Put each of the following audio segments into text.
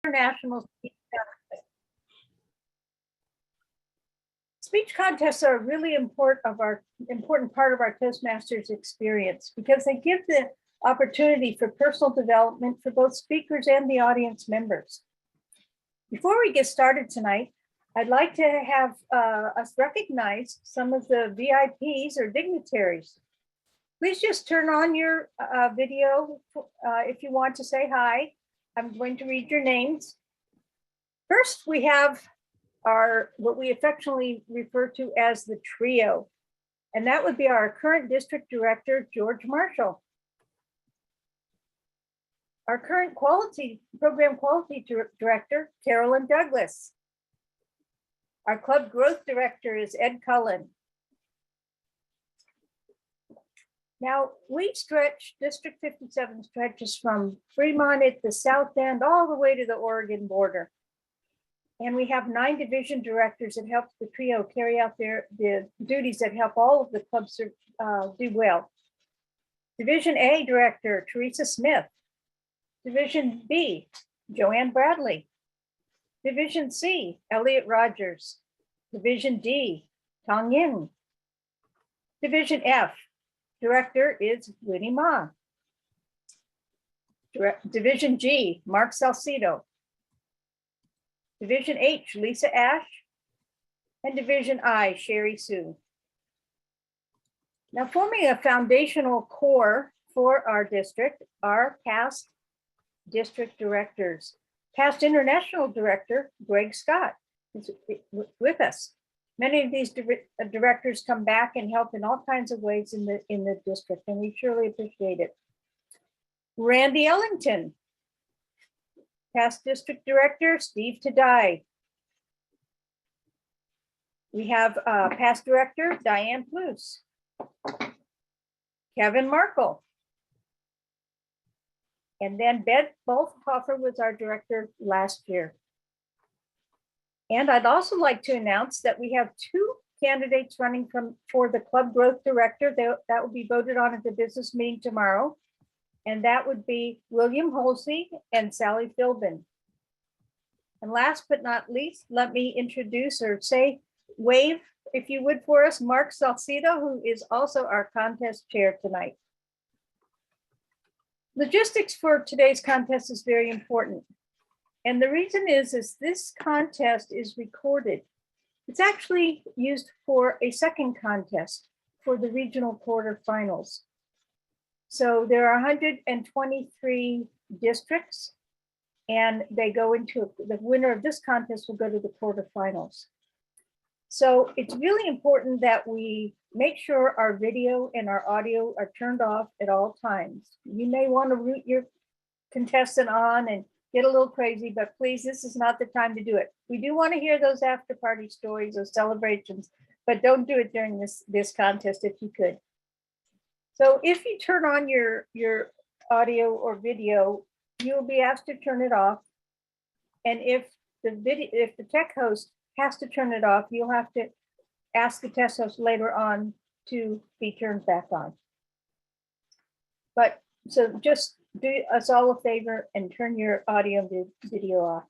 International Speech contests are a really important part of our Toastmasters experience because they give the opportunity for personal development for both speakers and the audience members. Before we get started tonight, I'd like to have us recognize some of the VIPs or dignitaries. Please just turn on your video if you want to say hi. I'm going to read your names. First, we have what we affectionately refer to as the trio, and that would be our current district director, George Marshall. Our current program quality director, Carolyn Douglas. Our club growth director is Ed Cullen. Now, District 57 stretches from Fremont at the south end all the way to the Oregon border. And we have 9 division directors that help the trio carry out the duties that help all of the clubs do well. Division A director, Teresa Smith. Division B, Joanne Bradley. Division C, Elliot Rogers. Division D, Tong Yin. Division F, director is Winnie Ma. Division G, Mark Salcido. Division H, Lisa Ash. And Division I, Sherry Sue. Now, forming a foundational core for our district are past district directors. Past international director, Greg Scott, is with us. Many of these directors come back and help in all kinds of ways in the district, and we surely appreciate it. Randy Ellington, past district director, Steve Tadai. We have past director, Diane Plus. Kevin Markle. And then Beth Bolthofer was our director last year. And I'd also like to announce that we have 2 candidates running for the club growth director. That will be voted on at the business meeting tomorrow. And that would be William Holsey and Sally Philbin. And last but not least, let me introduce or wave, if you would, for us, Mark Salcido, who is also our contest chair tonight. Logistics for today's contest is very important. And the reason is this contest is recorded. It's actually used for a second contest for the regional quarterfinals. So there are 123 districts, and they go into the winner of this contest will go to the quarterfinals. So it's really important that we make sure our video and our audio are turned off at all times. You may want to root your contestant on and get a little crazy, but please, this is not the time to do it. We do want to hear those after party stories, those celebrations, but don't do it during this contest if you could. So if you turn on your audio or video, you'll be asked to turn it off. And if the tech host has to turn it off, you'll have to ask the test host later on to be turned back on. But so just do us all a favor and turn your audio and video off.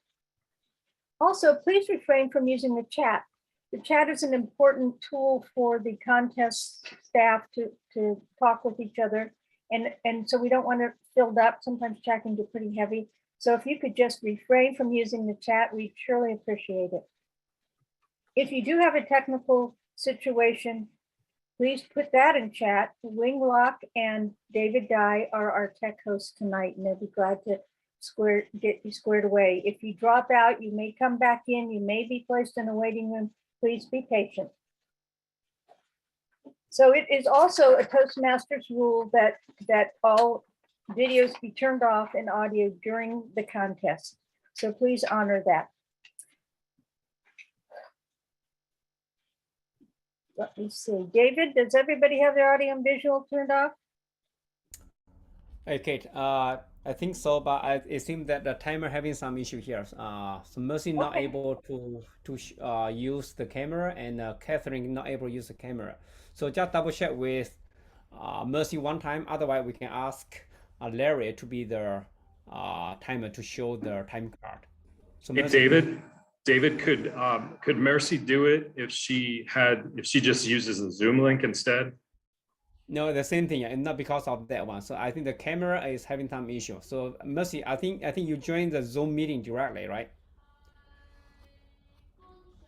Also, please refrain from using the chat. The chat is an important tool for the contest staff to talk with each other. And so we don't want to fill up. Sometimes chat can get pretty heavy. So if you could just refrain from using the chat, we'd surely appreciate it. If you do have a technical situation, please put that in chat. Winglock and David Dye are our tech hosts tonight, and they'll be glad to get you squared away. If you drop out, you may come back in. You may be placed in a waiting room. Please be patient. So it is also a Toastmasters rule that all videos be turned off and audio during the contest. So please honor that. Let me see. David, does everybody have their audio and visual turned off? Hey, Kate. I think so, but it seems that the timer having some issue here. So Mercy not able to use the camera, and Catherine not able to use the camera. So just double check with Mercy one time. Otherwise, we can ask Larry to be the timer to show the time card. So Hey, Mercy, David, could Mercy do it if she just uses the Zoom link instead? no, the same thing, and not because of that one. So I think the camera is having some issue. So Mercy, I think you joined the Zoom meeting directly, right?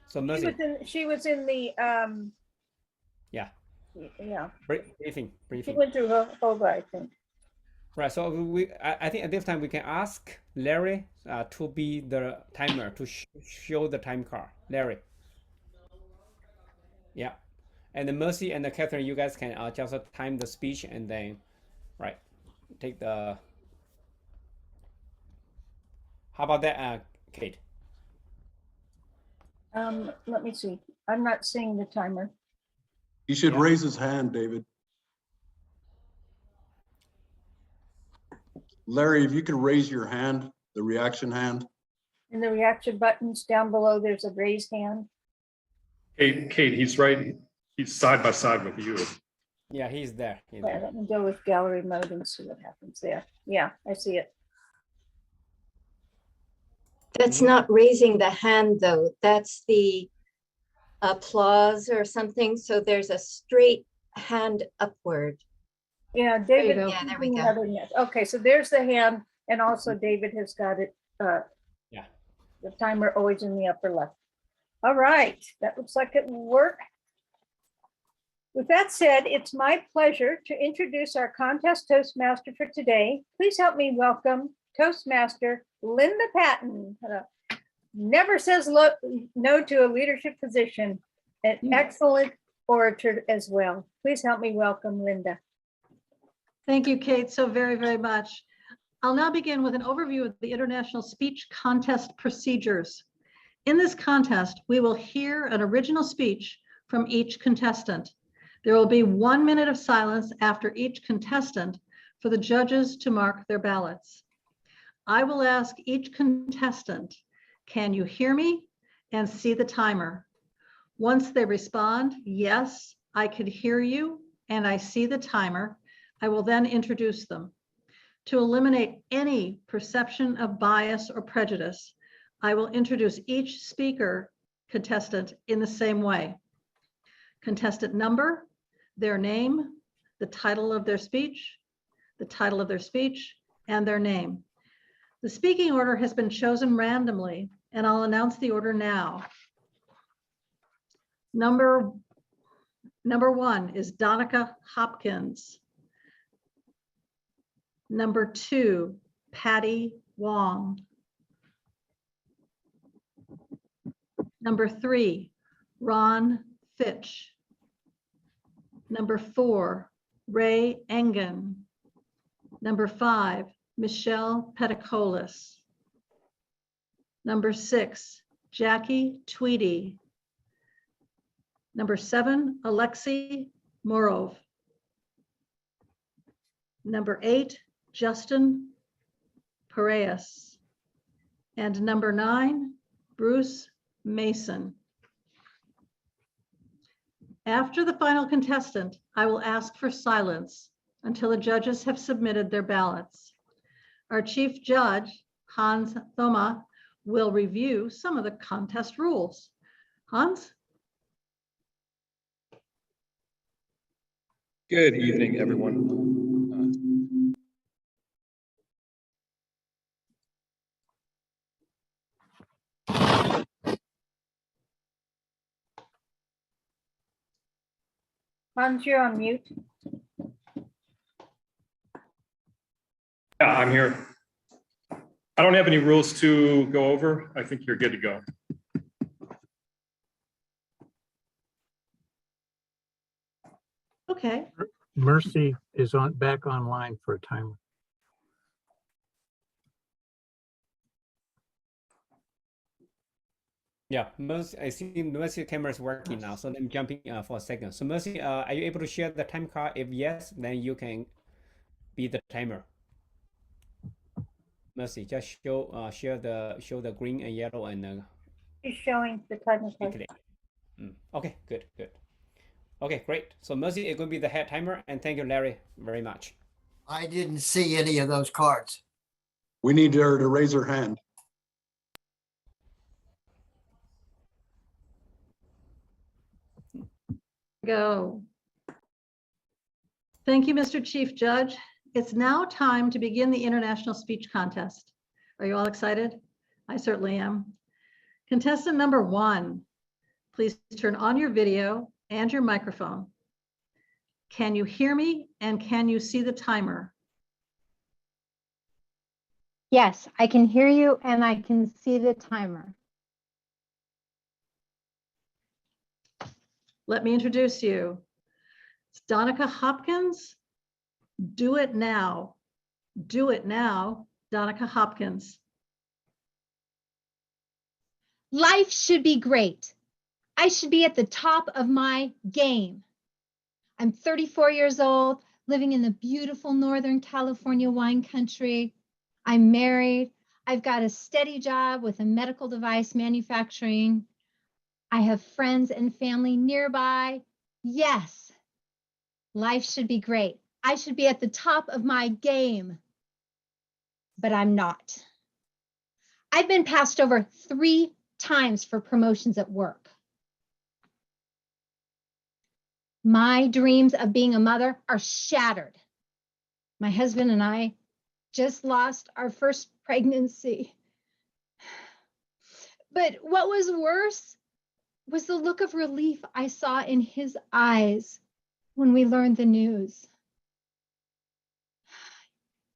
So Mercy, She was in the, yeah, yeah, briefing. she went through Hoga, I think. Right. So I think at this time we can ask Larry to be the timer to show the time card. Larry. Yeah. And then Mercy and Catherine, you guys can just time the speech and then, right, take the. How about that, Kate? Let me see. I'm not seeing the timer. He should Yeah. raise his hand, David. Larry, if you could raise your hand, the reaction hand. In the reaction buttons down below, there's a raised hand. Kate, he's right. He's side by side with you. Yeah, he's there. He's Yeah, there. let me go with gallery mode and see what happens there. Yeah, I see it. That's not raising the hand, though. That's the applause or something. So there's a straight hand upward. Yeah, you David. go. Yeah, there we go. another net. Okay, so there's the hand, and also David has got it. Yeah. The timer always in the upper left. All right, that looks like it will work. With that said, it's my pleasure to introduce our contest Toastmaster for today. Please help me welcome Toastmaster Linda Patton. Never says no to a leadership position, an excellent orator as well. Please help me welcome Linda. Thank you, Kate, so very, very much. I'll now begin with an overview of the International Speech Contest procedures. In this contest, we will hear an original speech from each contestant. There will be 1 minute of silence after each contestant for the judges to mark their ballots. I will ask each contestant, can you hear me, and see the timer. Once they respond, yes, I could hear you and I see the timer, I will then introduce them. To eliminate any perception of bias or prejudice, I will introduce each speaker contestant in the same way. Contestant number, their name, the title of their speech, and their name. The speaking order has been chosen randomly, and I'll announce the order now. Number 1 is Donica Hopkins. Number 2, Patty Wong. Number 3, Ron Fitch. Number 4, Ray Engen. Number 5, Michelle Petticolis. Number 6, Jackie Tweedy. Number 7, Alexei Morov. Number 8, Justin Pareas. And number 9, Bruce Mason. After the final contestant, I will ask for silence until the judges have submitted their ballots. Our chief judge, Hans Thoma, will review some of the contest rules. Hans? Good evening, everyone. Hans, you're on mute. Yeah, I'm here. I don't have any rules to go over. I think you're good to go. Okay. Mercy is back online for a timer. Yeah, Mercy, I see Mercy camera is working now, so I'm jumping for a second. So Mercy, are you able to share the time card? If yes, then you can be the timer. Mercy, just show the green and yellow and She's showing the timer. click. Okay, good. Okay, great. So Mercy is going to be the head timer, and thank you, Larry, very much. I didn't see any of those cards. We need her to raise her hand. Go. Thank you, Mr. Chief Judge. It's now time to begin the International Speech Contest. Are you all excited? I certainly am. Contestant number 1, please turn on your video and your microphone. Can you hear me and can you see the timer? Yes, I can hear you and I can see the timer. Let me introduce you. It's Donica Hopkins. Do it now. Do it now, Donica Hopkins. Life should be great. I should be at the top of my game. I'm 34 years old, living in the beautiful Northern California wine country. I'm married. I've got a steady job with a medical device manufacturing. I have friends and family nearby. Yes, life should be great. I should be at the top of my game, but I'm not. I've been passed over 3 times for promotions at work. My dreams of being a mother are shattered. My husband and I just lost our first pregnancy. But what was worse was the look of relief I saw in his eyes when we learned the news.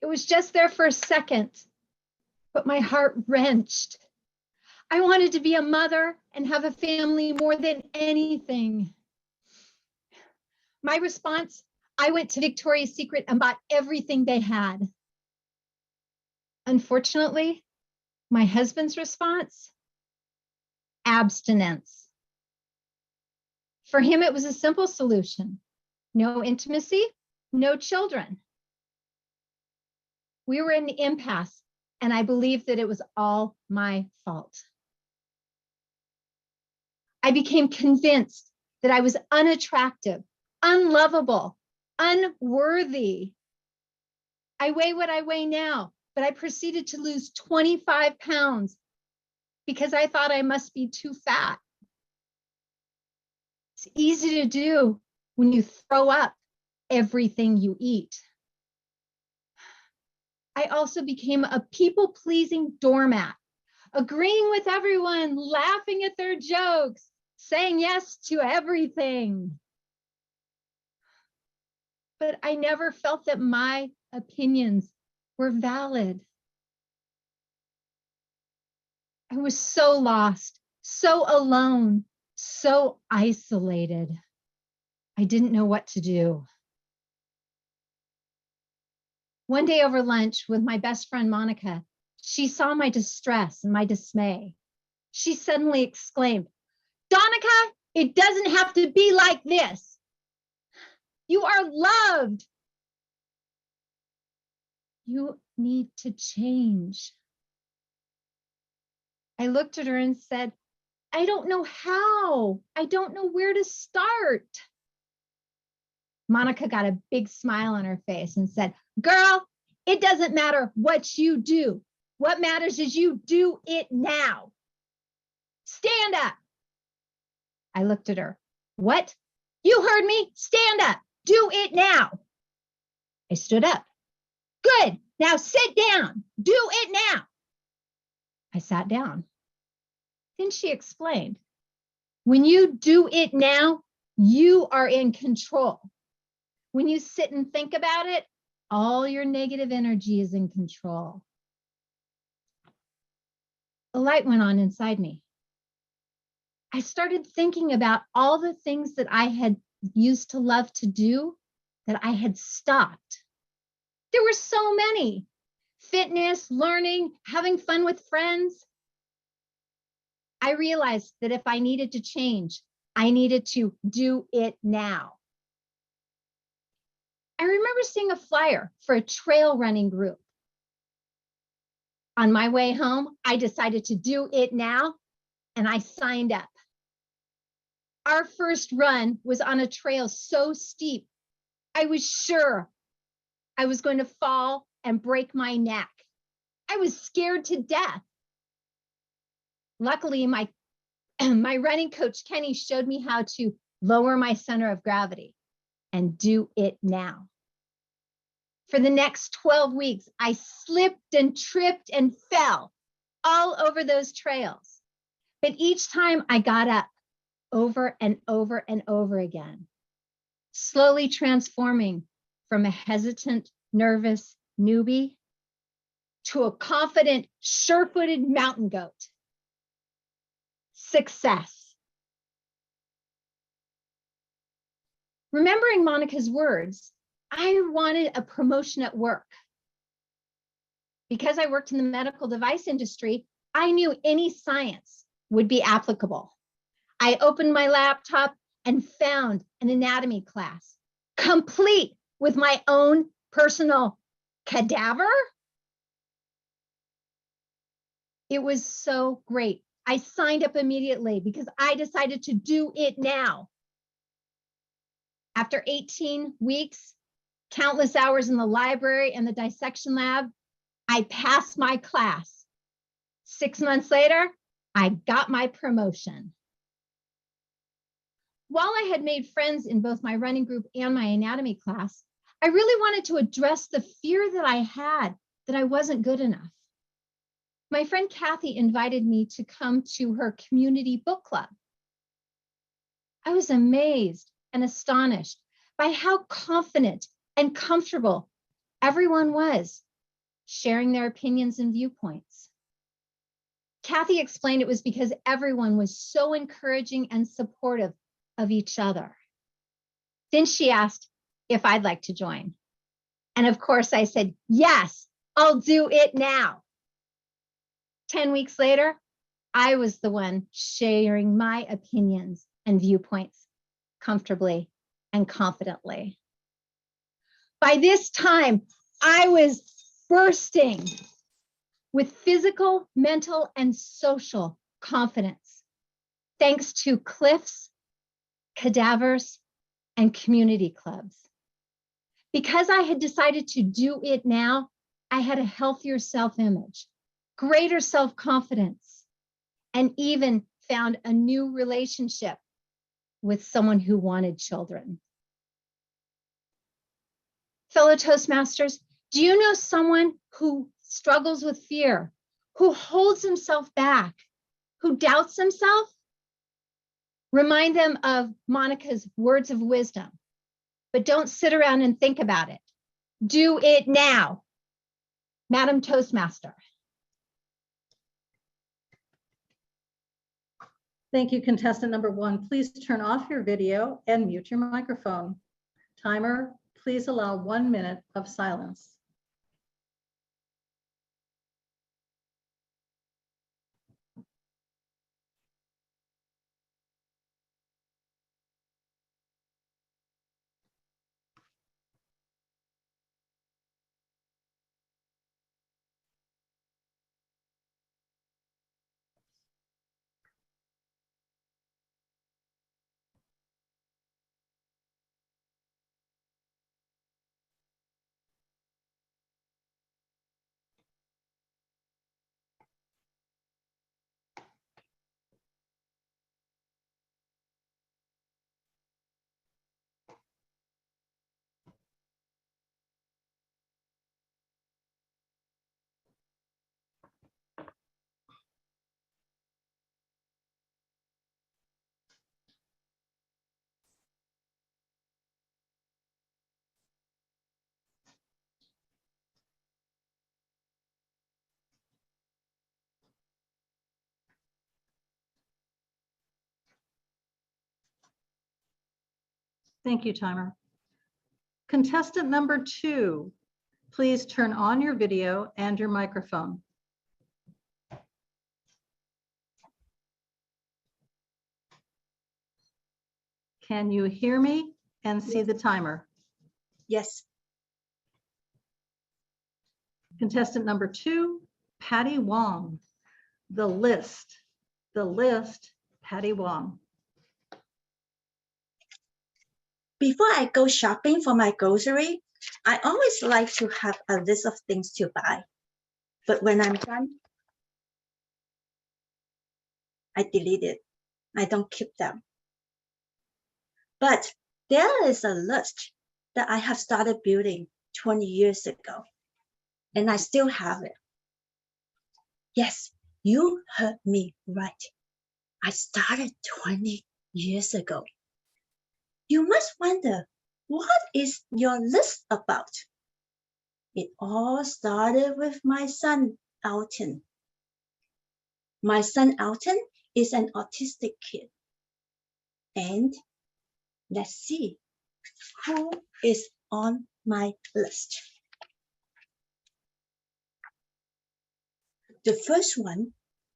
It was just there for a second, but my heart wrenched. I wanted to be a mother and have a family more than anything. My response, I went to Victoria's Secret and bought everything they had. Unfortunately, my husband's response, abstinence. For him, it was a simple solution. No intimacy, no children. We were in the impasse, and I believed that it was all my fault. I became convinced that I was unattractive, unlovable, unworthy. I weigh what I weigh now, but I proceeded to lose 25 pounds because I thought I must be too fat. It's easy to do when you throw up everything you eat. I also became a people-pleasing doormat, agreeing with everyone, laughing at their jokes, saying yes to everything. But I never felt that my opinions were valid. I was so lost, so alone, so isolated. I didn't know what to do. One day over lunch with my best friend, Monica, she saw my distress and my dismay. She suddenly exclaimed, "Donica, it doesn't have to be like this. You are loved. You need to change." I looked at her and said, "I don't know how. I don't know where to start." Monica got a big smile on her face and said, "Girl, it doesn't matter what you do. What matters is you do it now. Stand up." I looked at her. "What? You heard me. Stand up. Do it now." I stood up. "Good. Now sit down. Do it now." I sat down. Then she explained, "When you do it now, you are in control. When you sit and think about it, all your negative energy is in control." A light went on inside me. I started thinking about all the things that I had used to love to do that I had stopped. There were so many: fitness, learning, having fun with friends. I realized that if I needed to change, I needed to do it now. I remember seeing a flyer for a trail running group. On my way home, I decided to do it now, and I signed up. Our first run was on a trail so steep, I was sure I was going to fall and break my neck. I was scared to death. Luckily, my running coach, Kenny, showed me how to lower my center of gravity, and do it now. For the next 12 weeks, I slipped and tripped and fell all over those trails. But each time I got up over and over and over again, slowly transforming from a hesitant, nervous newbie to a confident, sure-footed mountain goat. Success. Remembering Monica's words, I wanted a promotion at work. Because I worked in the medical device industry, I knew any science would be applicable. I opened my laptop and found an anatomy class, complete with my own personal cadaver. It was so great. I signed up immediately because I decided to do it now. After 18 weeks, countless hours in the library and the dissection lab, I passed my class. 6 months later, I got my promotion. While I had made friends in both my running group and my anatomy class, I really wanted to address the fear that I had that I wasn't good enough. My friend Kathy invited me to come to her community book club. I was amazed and astonished by how confident and comfortable everyone was sharing their opinions and viewpoints. Kathy explained it was because everyone was so encouraging and supportive of each other. Then she asked if I'd like to join. And of course I said, yes, I'll do it now. 10 weeks later, I was the one sharing my opinions and viewpoints comfortably and confidently. By this time, I was bursting with physical, mental, and social confidence, thanks to cliffs, cadavers, and community clubs. Because I had decided to do it now, I had a healthier self-image, greater self-confidence, and even found a new relationship with someone who wanted children. Fellow Toastmasters, do you know someone who struggles with fear, who holds himself back, who doubts himself? Remind them of Monica's words of wisdom, but don't sit around and think about it. Do it now. Madam Toastmaster. Thank you, contestant number 1. Please turn off your video and mute your microphone. Timer, please allow 1 minute of silence. Thank you, timer. Contestant number 2, please turn on your video and your microphone. Can you hear me and see the timer? Yes. Contestant number 2, Patty Wong. The list, Patty Wong. Before I go shopping for my grocery, I always like to have a list of things to buy. But when I'm done, I delete it. I don't keep them. But there is a list that I have started building 20 years ago, and I still have it. Yes, you heard me right. I started 20 years ago. You must wonder, what is your list about? It all started with my son, Alton. My son, Alton, is an autistic kid. And let's see who is on my list. The first one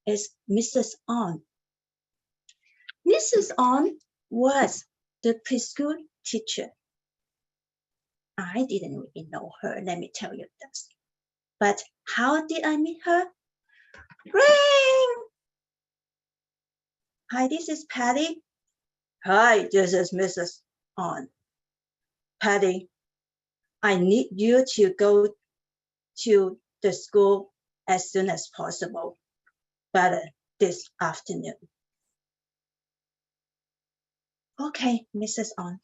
is Mrs. On. Mrs. On was the preschool teacher. I didn't really know her, let me tell you this. But how did I meet her? Ring! Hi, this is Patty. Hi, this is Mrs. On. Patty, I need you to go to the school as soon as possible, better this afternoon. Okay, Mrs. On.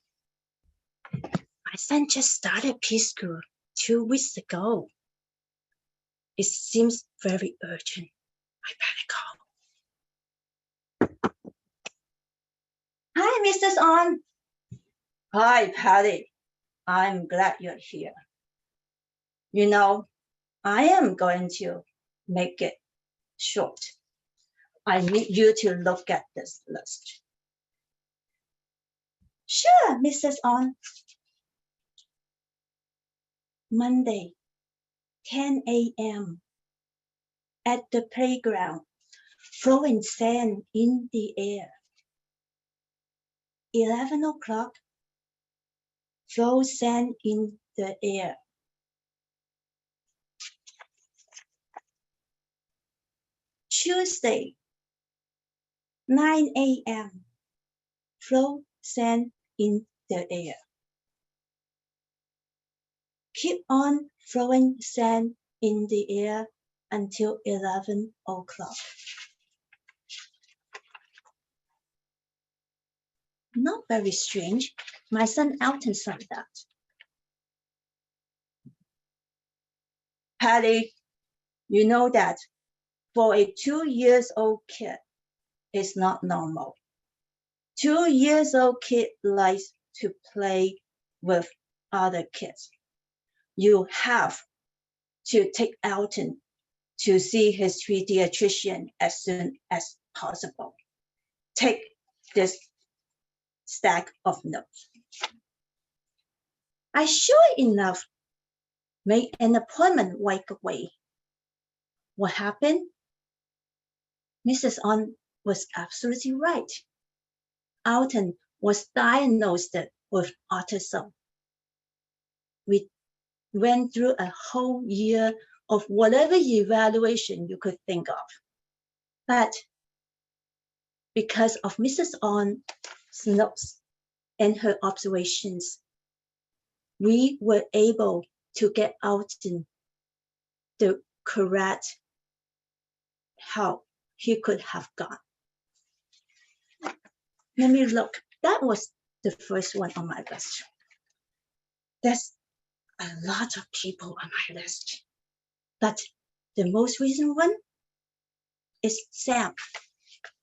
My son just started preschool 2 weeks ago. It seems very urgent. I better go. Hi, Mrs. On. Hi, Patty. I'm glad you're here. You know, I am going to make it short. I need you to look at this list. Sure, Mrs. On. Monday, 10 a.m. at the playground, throwing sand in the air. 11 o'clock, throw sand in the air. Tuesday, 9 a.m. throw sand in the air. Keep on throwing sand in the air until 11 o'clock. Not very strange. My son Alton said that. Patty, you know that for a 2-year-old kid, it's not normal. 2-year-old kid likes to play with other kids. You have to take Alton to see his pediatrician as soon as possible. Take this stack of notes. I sure enough made an appointment right away. What happened? Mrs. On was absolutely right. Alton was diagnosed with autism. We went through a whole year of whatever evaluation you could think of. But because of Mrs. On's notes and her observations, we were able to get Alton the correct help he could have got. Let me look. That was the first one on my list. There's a lot of people on my list, but the most recent one is Sam.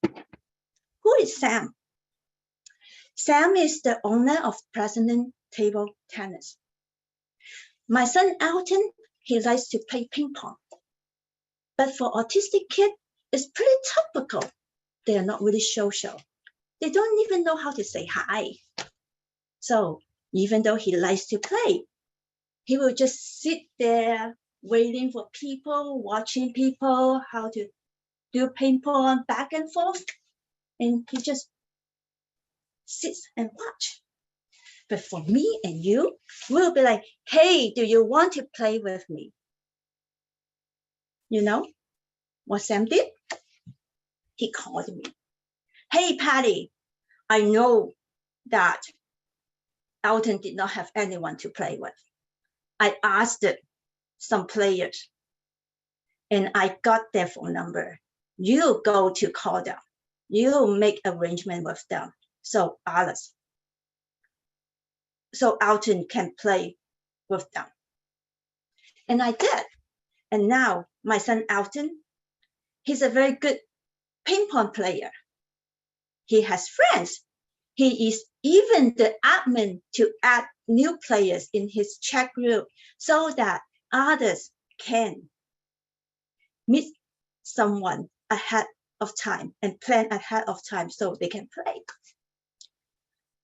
Who is Sam? Sam is the owner of President Table Tennis. My son Alton, he likes to play ping pong. But for autistic kids, it's pretty typical. They are not really social. They don't even know how to say hi. So even though he likes to play, he will just sit there waiting for people, watching people, how to do ping pong back and forth. And he just sits and watch. But for me and you, we'll be like, hey, do you want to play with me? You know what Sam did? He called me. Hey, Patty, I know that Alton did not have anyone to play with. I asked some players and I got their phone number. You go to call them. You make arrangement with them. So Alice, so Alton can play with them. And I did. And now my son Alton, he's a very good ping pong player. He has friends. He is even the admin to add new players in his chat group so that others can meet someone ahead of time and plan ahead of time so they can play.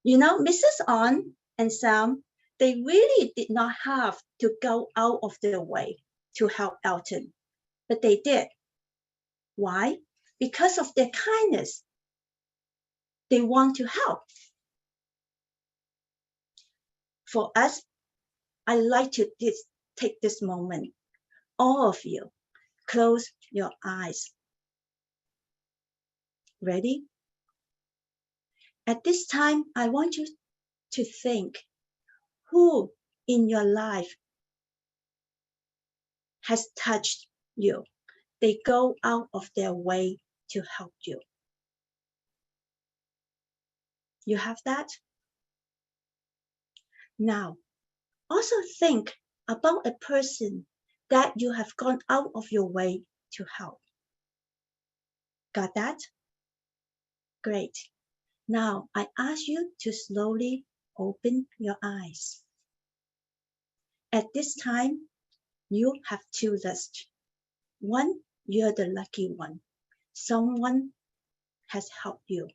You know, Mrs. On and Sam, they really did not have to go out of their way to help Alton, but they did. Why? Because of their kindness. They want to help. For us, I like to take this moment. All of you, close your eyes. Ready? At this time, I want you to think who in your life has touched you. They go out of their way to help you. You have that? Now, also think about a person that you have gone out of your way to help. Got that? Great. Now, I ask you to slowly open your eyes. At this time, you have two lists. One, you're the lucky one. Someone has helped you.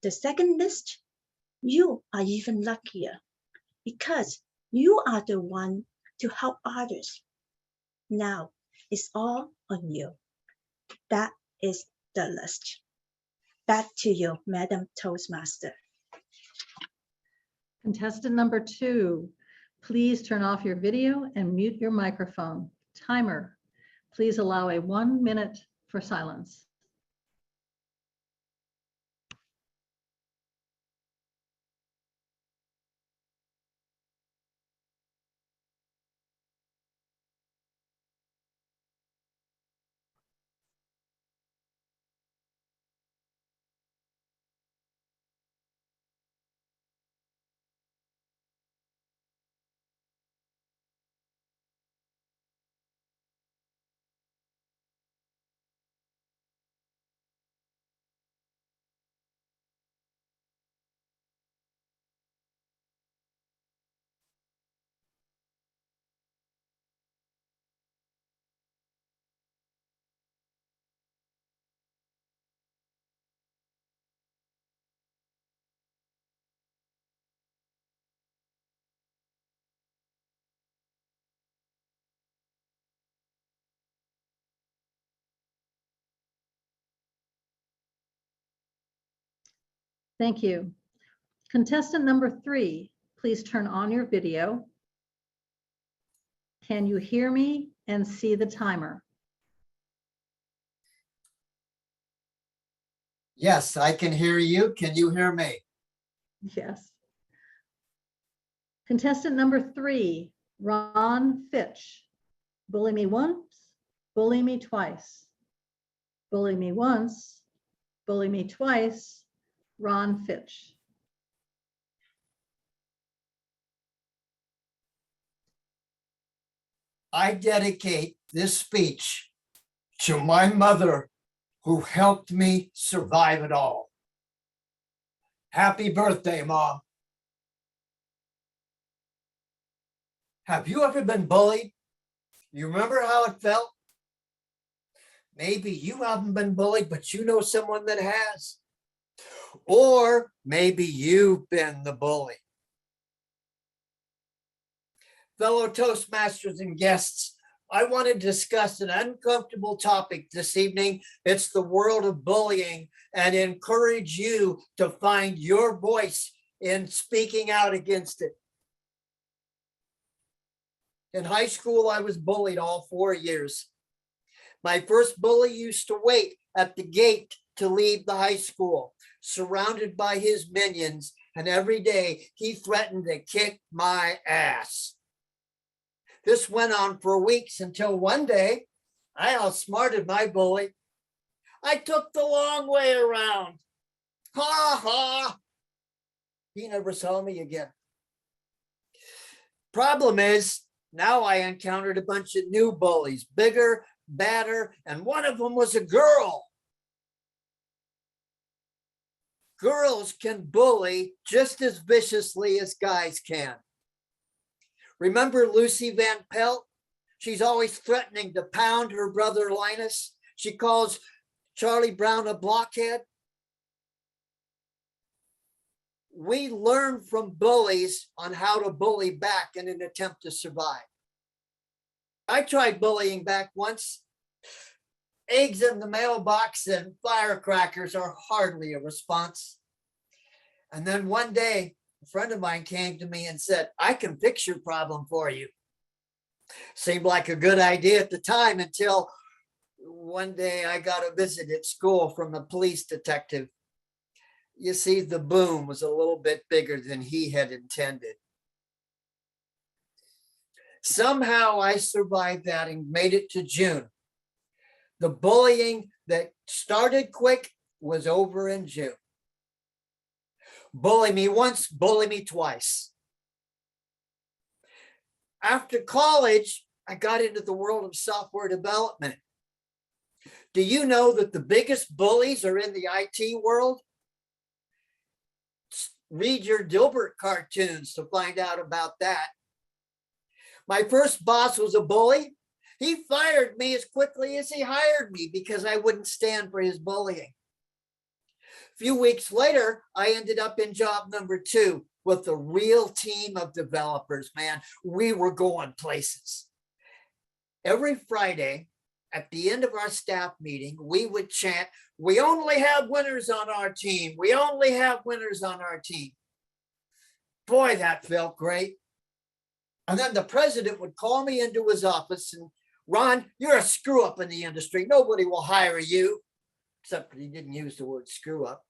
The second list, you are even luckier because you are the one to help others. Now, it's all on you. That is the list. Back to you, Madam Toastmaster. Contestant number 2, please turn off your video and mute your microphone. Timer, please allow a 1 minute for silence. Thank you. Contestant number 3, please turn on your video. Can you hear me and see the timer? Yes, I can hear you. Can you hear me? Yes. Contestant number 3, Ron Fitch. Bully me once, bully me twice. Bully me once, bully me twice, Ron Fitch. I dedicate this speech to my mother who helped me survive it all. Happy birthday, Mom. Have you ever been bullied? You remember how it felt? Maybe you haven't been bullied, but you know someone that has. Or maybe you've been the bully. Fellow Toastmasters and guests, I want to discuss an uncomfortable topic this evening. It's the world of bullying, and encourage you to find your voice in speaking out against it. In high school, I was bullied all 4 years. My first bully used to wait at the gate to leave the high school, surrounded by his minions, and every day he threatened to kick my ass. This went on for weeks until one day I outsmarted my bully. I took the long way around. Ha ha. He never saw me again. Problem is, now I encountered a bunch of new bullies, bigger, badder, and one of them was a girl. Girls can bully just as viciously as guys can. Remember Lucy Van Pelt? She's always threatening to pound her brother Linus. She calls Charlie Brown a blockhead. We learn from bullies on how to bully back in an attempt to survive. I tried bullying back once. Eggs in the mailbox and firecrackers are hardly a response. And then one day, a friend of mine came to me and said, I can fix your problem for you. Seemed like a good idea at the time until one day I got a visit at school from a police detective. You see, the boom was a little bit bigger than he had intended. Somehow I survived that and made it to June. The bullying that started quick was over in June. Bully me once, bully me twice. After college, I got into the world of software development. Do you know that the biggest bullies are in the IT world? Read your Dilbert cartoons to find out about that. My first boss was a bully. He fired me as quickly as he hired me because I wouldn't stand for his bullying. A few weeks later, I ended up in job number 2 with a real team of developers, man. We were going places. Every Friday, at the end of our staff meeting, we would chant, we only have winners on our team. We only have winners on our team. Boy, that felt great. And then the president would call me into his office and, Ron, you're a screw up in the industry. Nobody will hire you. Except he didn't use the word screw up.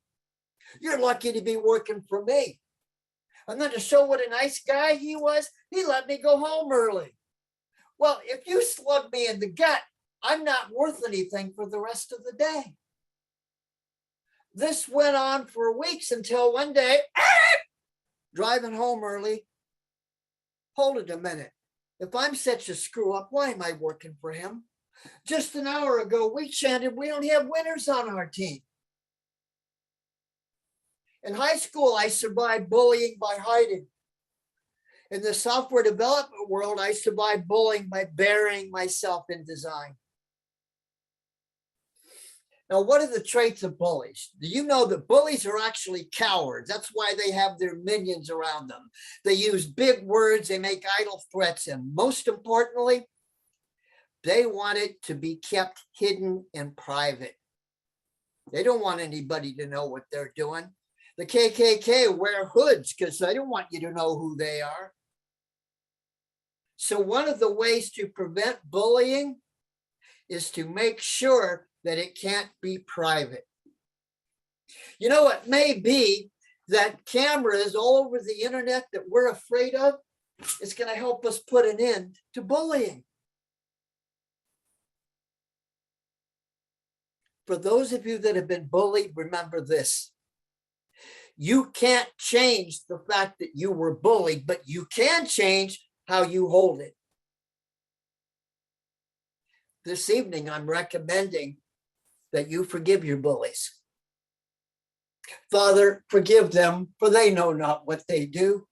You're lucky to be working for me. And then to show what a nice guy he was, he let me go home early. Well, if you slug me in the gut, I'm not worth anything for the rest of the day. This went on for weeks until one day, driving home early, hold it a minute. If I'm such a screw up, why am I working for him? Just an hour ago, we chanted, we don't have winners on our team. In high school, I survived bullying by hiding. In the software development world, I survived bullying by burying myself in design. Now, what are the traits of bullies? Do you know that bullies are actually cowards? That's why they have their minions around them. They use big words, they make idle threats, and most importantly, they want it to be kept hidden and private. They don't want anybody to know what they're doing. The KKK wear hoods because they don't want you to know who they are. So one of the ways to prevent bullying is to make sure that it can't be private. You know, it may be that cameras all over the internet that we're afraid of is going to help us put an end to bullying. For those of you that have been bullied, remember this. You can't change the fact that you were bullied, but you can change how you hold it. This evening, I'm recommending that you forgive your bullies. Father, forgive them, for they know not what they do.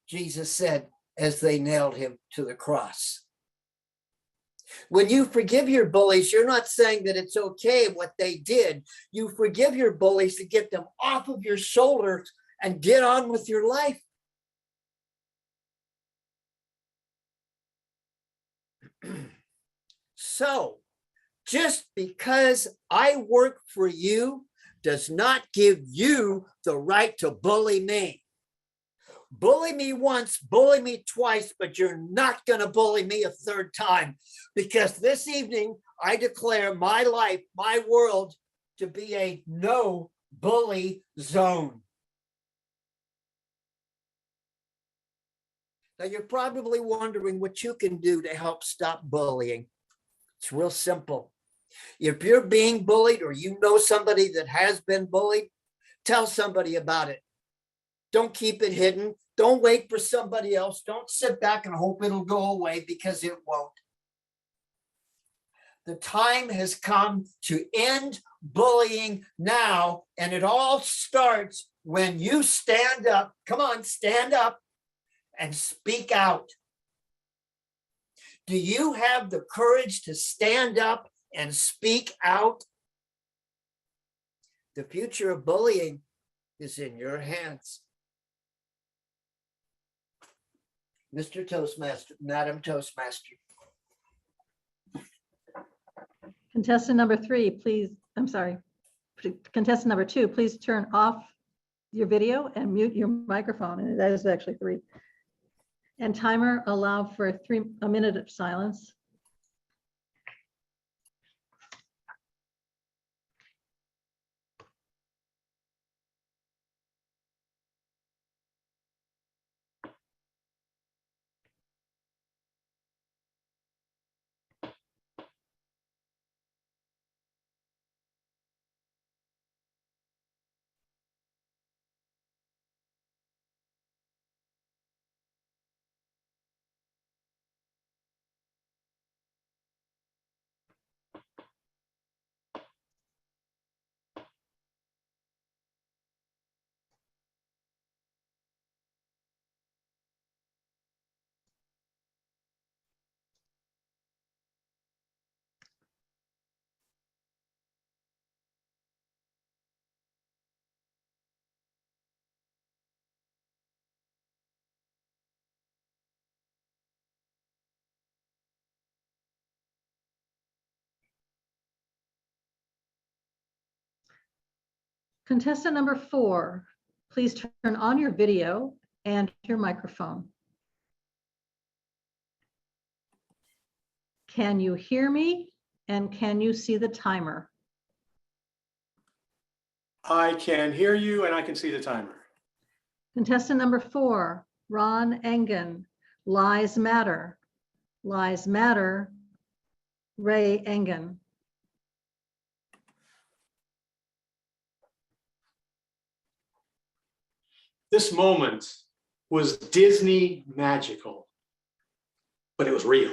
Jesus said as they nailed him to the cross. When you forgive your bullies, you're not saying that it's okay what they did. You forgive your bullies to get them off of your shoulders and get on with your life. So, just because I work for you does not give you the right to bully me. Bully me once, bully me twice, but you're not going to bully me a third time, because this evening I declare my life, my world, to be a no bully zone. Now you're probably wondering what you can do to help stop bullying. It's real simple. If you're being bullied or you know somebody that has been bullied, tell somebody about it. Don't keep it hidden. Don't wait for somebody else. Don't sit back and hope it'll go away, because it won't. The time has come to end bullying now, and it all starts when you stand up. Come on, stand up and speak out. Do you have the courage to stand up and speak out? The future of bullying is in your hands. Mr. Toastmaster, Madam Toastmaster. Contestant number 3, please, I'm sorry. Contestant number 2, please turn off your video and mute your microphone. And that is actually 3. And timer, allow for a minute of silence. Contestant number 4, please turn on your video and your microphone. Can you hear me? And can you see the timer? I can hear you and I can see the timer. Contestant number 4, Ron Engen, Lies Matter. Lies Matter, Ray Engen. This moment was Disney magical, but it was real.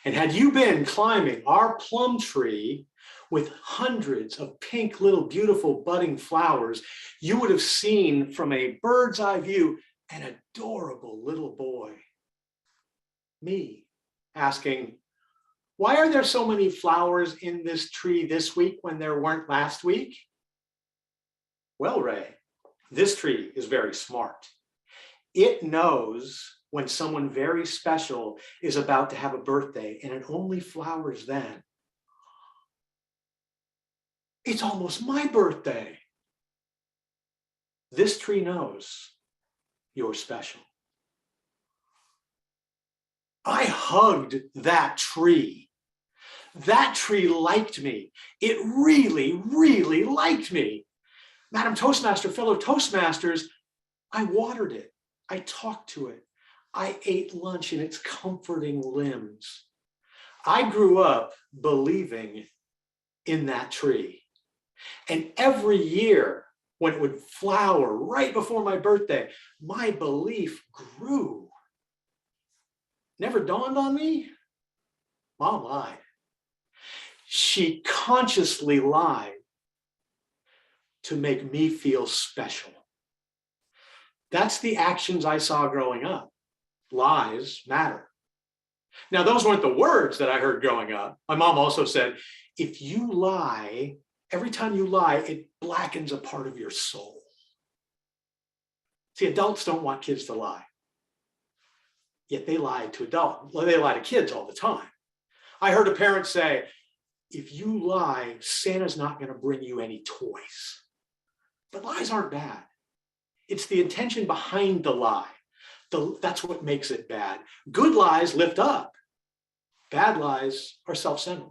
And had you been climbing our plum tree with hundreds of pink little beautiful budding flowers, you would have seen from a bird's eye view an adorable little boy. Me asking, why are there so many flowers in this tree this week when there weren't last week? Well, Ray, this tree is very smart. It knows when someone very special is about to have a birthday, and it only flowers then. It's almost my birthday. This tree knows you're special. I hugged that tree. That tree liked me. It really, really liked me. Madam Toastmaster, fellow Toastmasters, I watered it. I talked to it. I ate lunch in its comforting limbs. I grew up believing in that tree. And every year when it would flower right before my birthday, my belief grew. Never dawned on me? Mom lied. She consciously lied to make me feel special. That's the actions I saw growing up. Lies matter. Now, those weren't the words that I heard growing up. My mom also said, if you lie, every time you lie, it blackens a part of your soul. See, adults don't want kids to lie. Yet they lie to kids all the time. I heard a parent say, if you lie, Santa's not going to bring you any toys. But lies aren't bad. It's the intention behind the lie. That's what makes it bad. Good lies lift up. Bad lies are self-centered.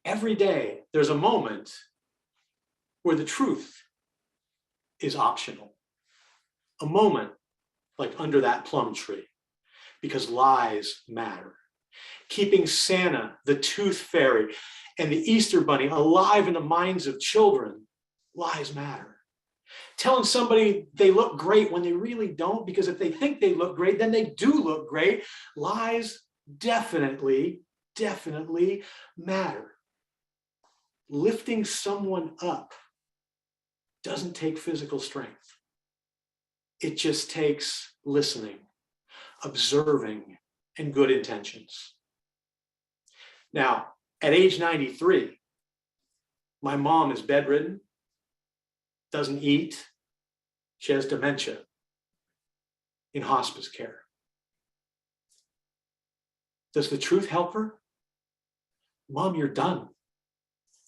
Every day, there's a moment where the truth is optional. A moment like under that plum tree, because lies matter. Keeping Santa, the Tooth Fairy, and the Easter Bunny alive in the minds of children, lies matter. Telling somebody they look great when they really don't, because if they think they look great, then they do look great. Lies definitely matter. Lifting someone up doesn't take physical strength. It just takes listening, observing, and good intentions. Now, at age 93, my mom is bedridden, doesn't eat, she has dementia, in hospice care. Does the truth help her? Mom, you're done.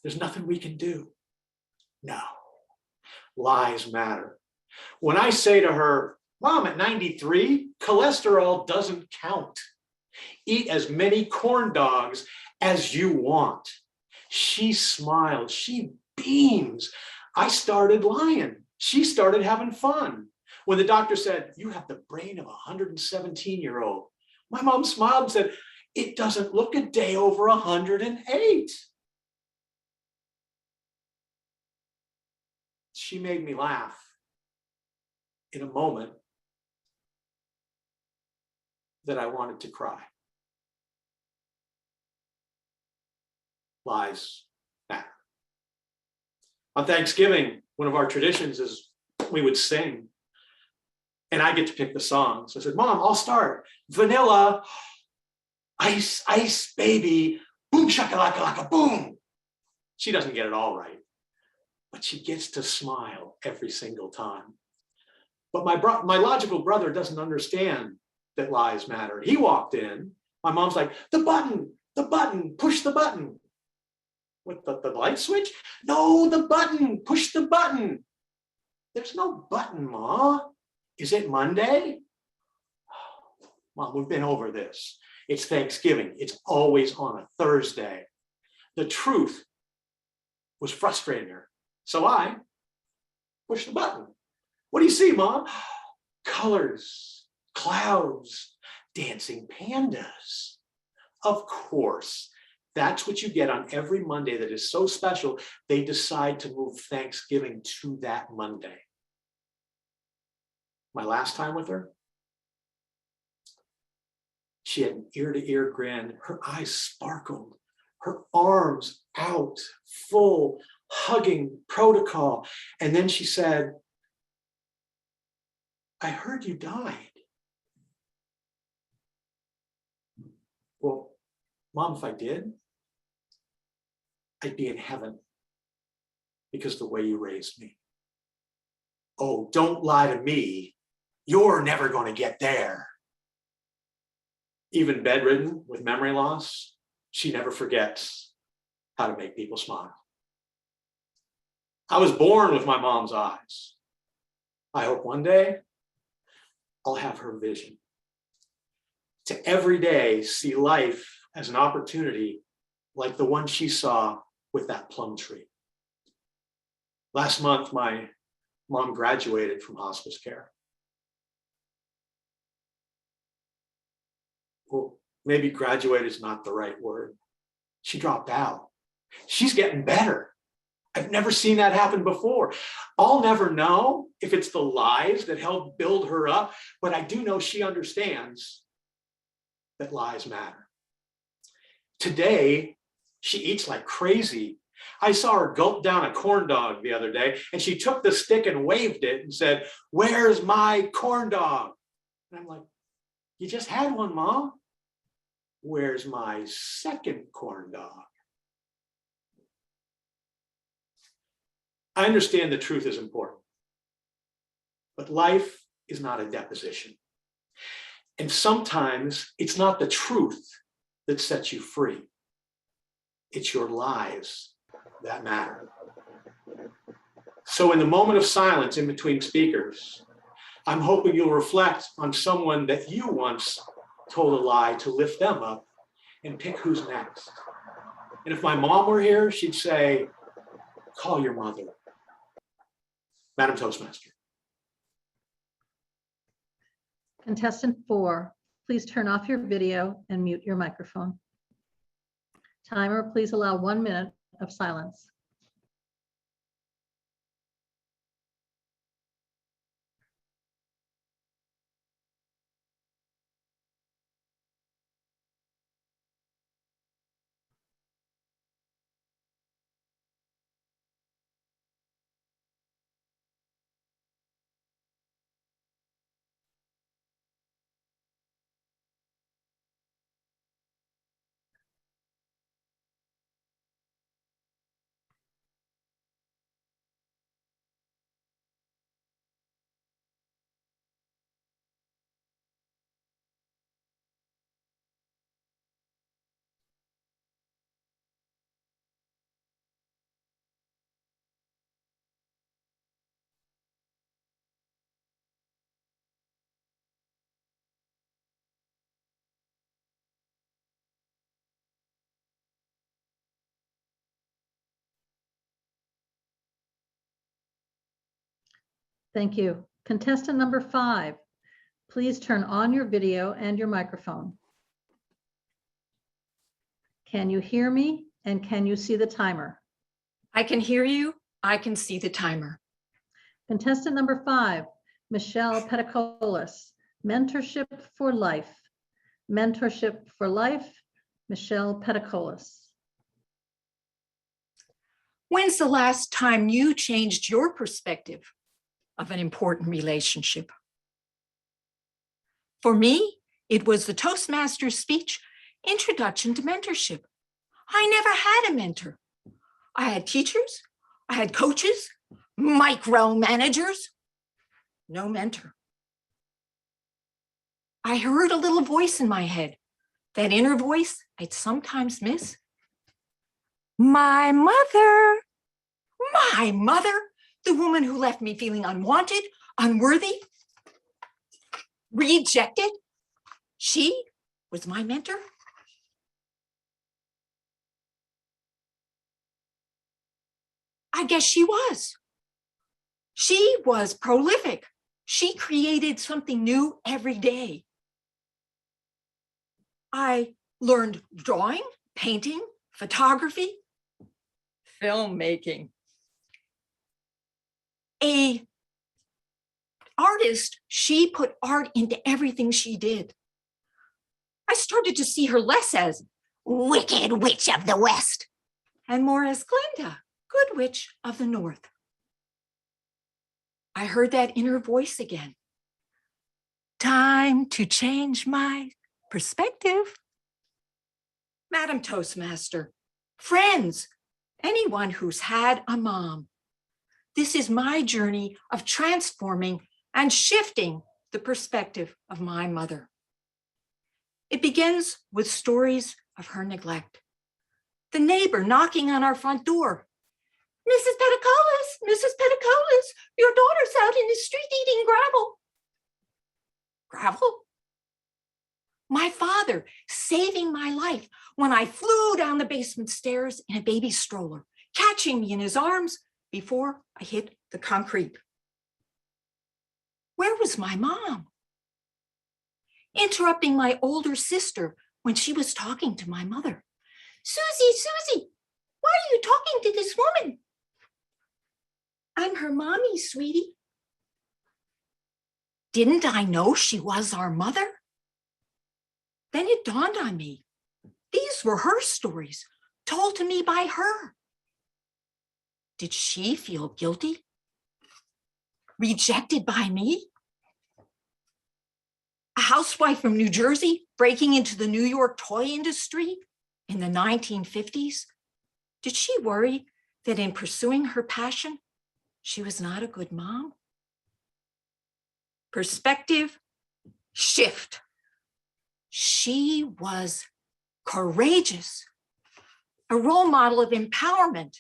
There's nothing we can do. No, lies matter. When I say to her, Mom, at 93, cholesterol doesn't count. Eat as many corn dogs as you want. She smiles, she beams. I started lying. She started having fun. When the doctor said, you have the brain of a 117-year-old, my mom smiled and said, it doesn't look a day over 108. She made me laugh in a moment that I wanted to cry. Lies matter. On Thanksgiving, one of our traditions is we would sing, and I get to pick the song. So I said, Mom, I'll start. Vanilla, ice, ice, baby, boom, shakalaka, laka, boom. She doesn't get it all right, but she gets to smile every single time. But my logical brother doesn't understand that lies matter. He walked in, my mom's like, the button, push the button. What, the light switch? No, the button, push the button. There's no button, Ma. Is it Monday? Mom, we've been over this. It's Thanksgiving. It's always on a Thursday. The truth was frustrating her. So I pushed the button. What do you see, Mom? Colors, clouds, dancing pandas. Of course, that's what you get on every Monday that is so special. They decide to move Thanksgiving to that Monday. My last time with her, she had an ear-to-ear grin. Her eyes sparkled, her arms out, full, hugging protocol. And then she said, I heard you died. Well, Mom, if I did, I'd be in heaven because the way you raised me. Oh, don't lie to me. You're never going to get there. Even bedridden with memory loss, she never forgets how to make people smile. I was born with my mom's eyes. I hope one day I'll have her vision. To every day see life as an opportunity like the one she saw with that plum tree. Last month, my mom graduated from hospice care. Well, maybe graduate is not the right word. She dropped out. She's getting better. I've never seen that happen before. I'll never know if it's the lies that helped build her up, but I do know she understands that lies matter. Today, she eats like crazy. I saw her gulp down a corn dog the other day, and she took the stick and waved it and said, "Where's my corn dog?" And I'm like, "You just had one, Mom. Where's my second corn dog?" I understand the truth is important, but life is not a deposition. And sometimes it's not the truth that sets you free. It's your lies that matter. So in the moment of silence in between speakers, I'm hoping you'll reflect on someone that you once told a lie to lift them up and pick who's next. And if my mom were here, she'd say, call your mother. Madam Toastmaster. Contestant 4, please turn off your video and mute your microphone. Timer, please allow 1 minute of silence. Thank you. Contestant number 5, please turn on your video and your microphone. Can you hear me and can you see the timer? I can hear you. I can see the timer. Contestant number 5, Michelle Pedicolis, Mentorship for Life. Mentorship for Life, Michelle Pedicolis. When's the last time you changed your perspective of an important relationship? For me, it was the Toastmasters speech, Introduction to Mentorship. I never had a mentor. I had teachers, I had coaches, micromanagers, no mentor. I heard a little voice in my head, that inner voice I'd sometimes miss. My mother, the woman who left me feeling unwanted, unworthy, rejected. She was my mentor. I guess she was. She was prolific. She created something new every day. I learned drawing, painting, photography, filmmaking. An artist, she put art into everything she did. I started to see her less as Wicked Witch of the West and more as Glenda, Good Witch of the North. I heard that inner voice again. Time to change my perspective. Madam Toastmaster, friends, anyone who's had a mom, this is my journey of transforming and shifting the perspective of my mother. It begins with stories of her neglect. The neighbor knocking on our front door. Mrs. Pedicolis, your daughter's out in the street eating gravel. Gravel? My father saving my life when I flew down the basement stairs in a baby stroller, catching me in his arms before I hit the concrete. Where was my mom? Interrupting my older sister when she was talking to my mother. Susie, why are you talking to this woman? I'm her mommy, sweetie. Didn't I know she was our mother? Then it dawned on me. These were her stories, told to me by her. Did she feel guilty? Rejected by me? A housewife from New Jersey breaking into the New York toy industry in the 1950s? Did she worry that in pursuing her passion, she was not a good mom? Perspective shift. She was courageous, a role model of empowerment,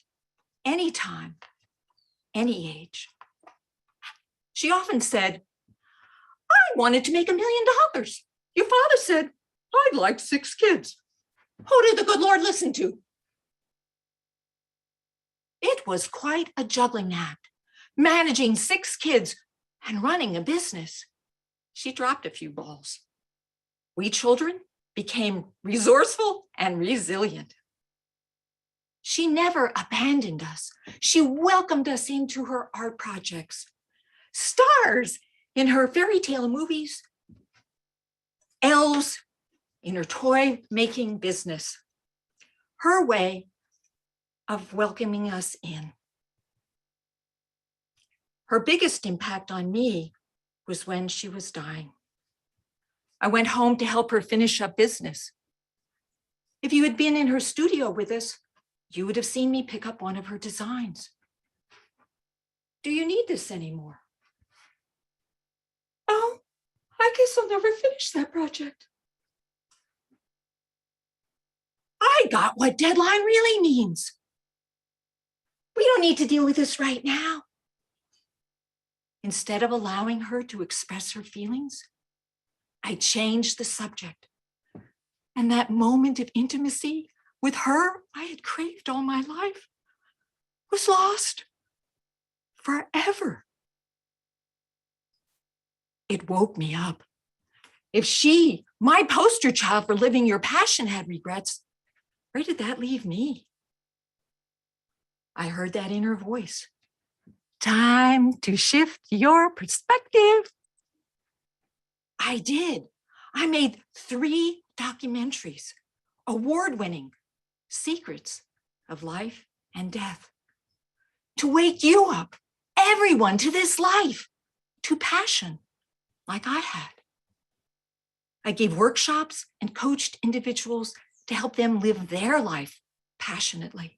anytime, any age. She often said, I wanted to make $1 million. Your father said, I'd like 6 kids. Who did the good Lord listen to? It was quite a juggling act, managing 6 kids and running a business. She dropped a few balls. We children became resourceful and resilient. She never abandoned us. She welcomed us into her art projects. Stars in her fairy tale movies, elves in her toy making business. Her way of welcoming us in. Her biggest impact on me was when she was dying. I went home to help her finish up business. If you had been in her studio with us, you would have seen me pick up one of her designs. Do you need this anymore? Oh, I guess I'll never finish that project. I got what deadline really means. We don't need to deal with this right now. Instead of allowing her to express her feelings, I changed the subject. And that moment of intimacy with her I had craved all my life was lost forever. It woke me up. If she, my poster child for living your passion, had regrets, where did that leave me? I heard that inner voice. Time to shift your perspective. I did. I made 3 documentaries, award-winning Secrets of Life and Death, to wake you up, everyone, to this life, to passion like I had. I gave workshops and coached individuals to help them live their life passionately.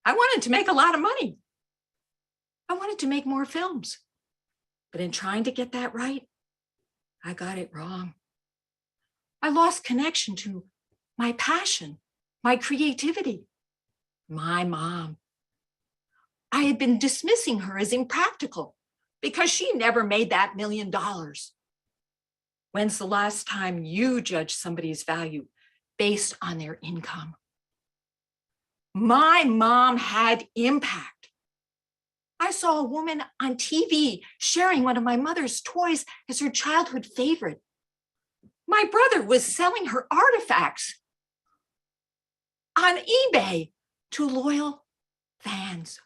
I wanted to make a lot of money. I wanted to make more films. But in trying to get that right, I got it wrong. I lost connection to my passion, my creativity, my mom. I had been dismissing her as impractical because she never made that $1 million. When's the last time you judged somebody's value based on their income? My mom had impact. I saw a woman on TV sharing one of my mother's toys as her childhood favorite. My brother was selling her artifacts on eBay to loyal fans.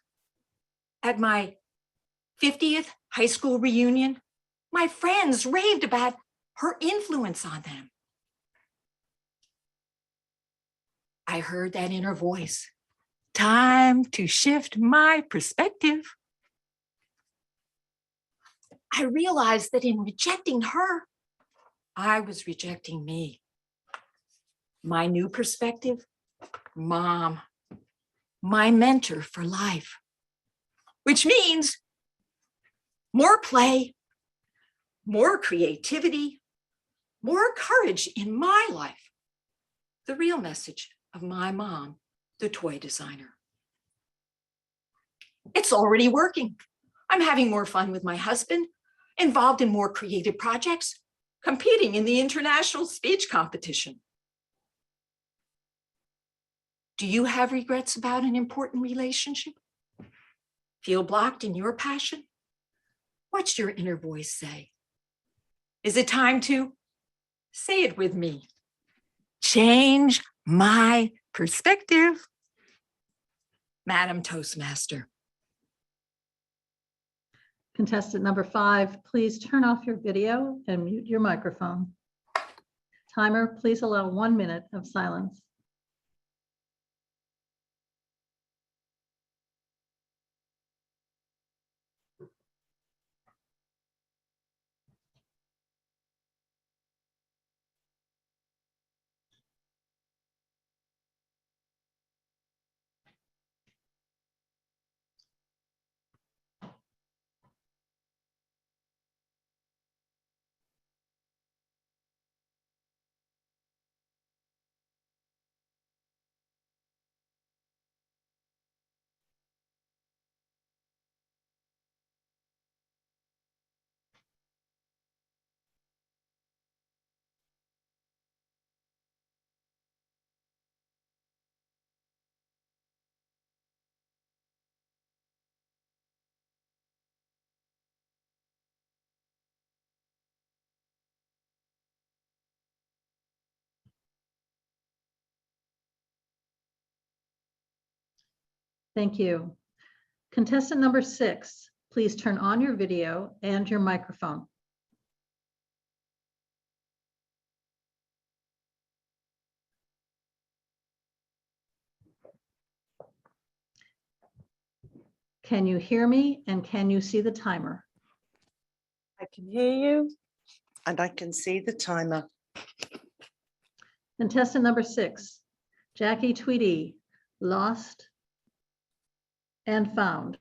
At my 50th high school reunion, my friends raved about her influence on them. I heard that inner voice. Time to shift my perspective. I realized that in rejecting her, I was rejecting me. My new perspective, Mom, my mentor for life, which means more play, more creativity, more courage in my life. The real message of my mom, the toy designer. It's already working. I'm having more fun with my husband, involved in more creative projects, competing in the international speech competition. Do you have regrets about an important relationship? Feel blocked in your passion? What's your inner voice say? Is it time to say it with me? Change my perspective. Madam Toastmaster. Contestant number 5, please turn off your video and mute your microphone. Timer, please allow 1 minute of silence. Thank you. Contestant number 6, please turn on your video and your microphone. Can you hear me and can you see the timer? I can hear you and I can see the timer. Contestant number 6, Jackie Tweedy, lost and found.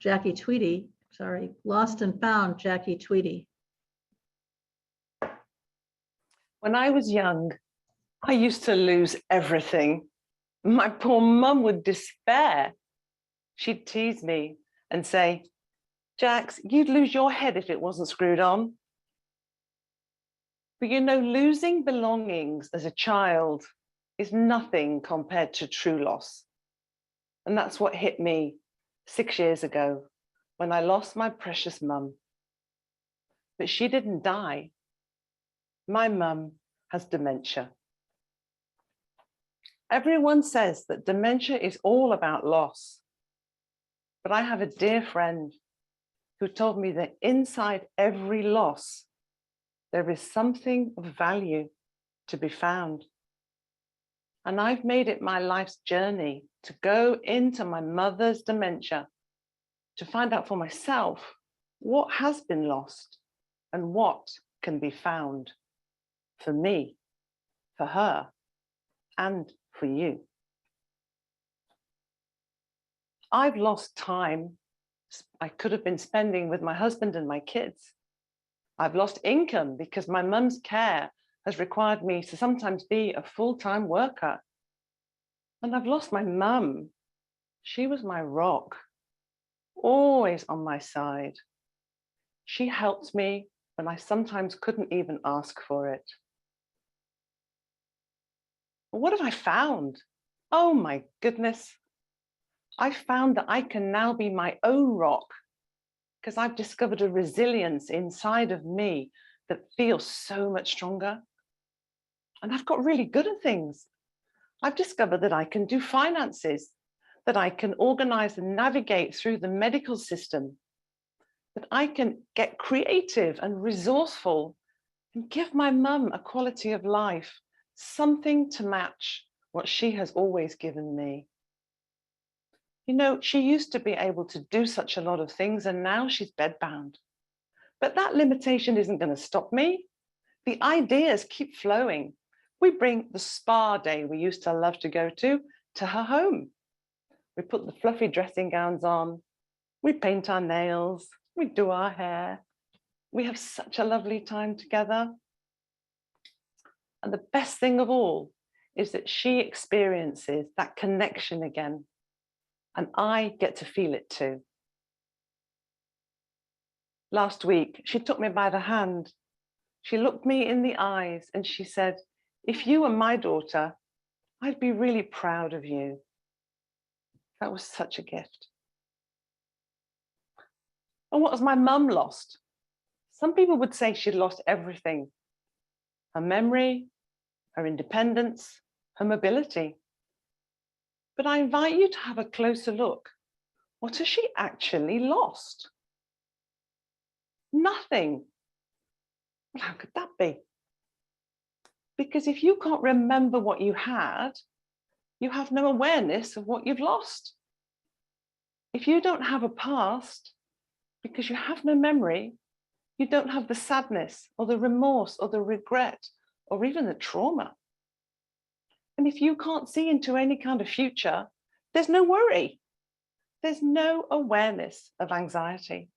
Jackie Tweedy, sorry, lost and found Jackie Tweedy. When I was young, I used to lose everything. My poor mum would despair. She'd tease me and say, Jax, you'd lose your head if it wasn't screwed on. But you know, losing belongings as a child is nothing compared to true loss. And that's what hit me 6 years ago when I lost my precious mum. but she didn't die. My mum has dementia. Everyone says that dementia is all about loss. But I have a dear friend who told me that inside every loss, there is something of value to be found. And I've made it my life's journey to go into my mother's dementia to find out for myself what has been lost and what can be found for me, for her, and for you. I've lost time I could have been spending with my husband and my kids. I've lost income because my mum's care has required me to sometimes be a full-time worker. And I've lost my mum. She was my rock, always on my side. She helped me when I sometimes couldn't even ask for it. But what have I found? Oh my goodness. I found that I can now be my own rock because I've discovered a resilience inside of me that feels so much stronger. And I've got really good at things. I've discovered that I can do finances, that I can organize and navigate through the medical system, that I can get creative and resourceful and give my mum a quality of life, something to match what she has always given me. You know, she used to be able to do such a lot of things and now she's bedbound. But that limitation isn't going to stop me. The ideas keep flowing. We bring the spa day we used to love to go to her home. We put the fluffy dressing gowns on, we paint our nails, we do our hair. We have such a lovely time together. And the best thing of all is that she experiences that connection again. And I get to feel it too. Last week, she took me by the hand. She looked me in the eyes and she said, if you were my daughter, I'd be really proud of you. That was such a gift. And what has my mum lost? Some people would say she'd lost everything. Her memory, her independence, her mobility. But I invite you to have a closer look. What has she actually lost? Nothing. Well, how could that be? Because if you can't remember what you had, you have no awareness of what you've lost. If you don't have a past, because you have no memory, you don't have the sadness or the remorse or the regret or even the trauma. And if you can't see into any kind of future, there's no worry. There's no awareness of anxiety.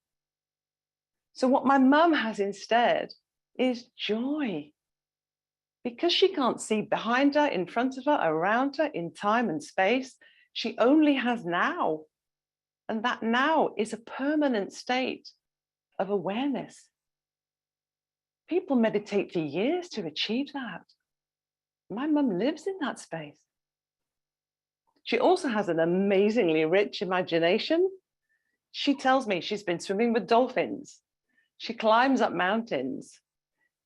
So what my mum has instead is joy. Because she can't see behind her, in front of her, around her, in time and space, she only has now. And that now is a permanent state of awareness. People meditate for years to achieve that. My mum lives in that space. She also has an amazingly rich imagination. She tells me she's been swimming with dolphins. She climbs up mountains.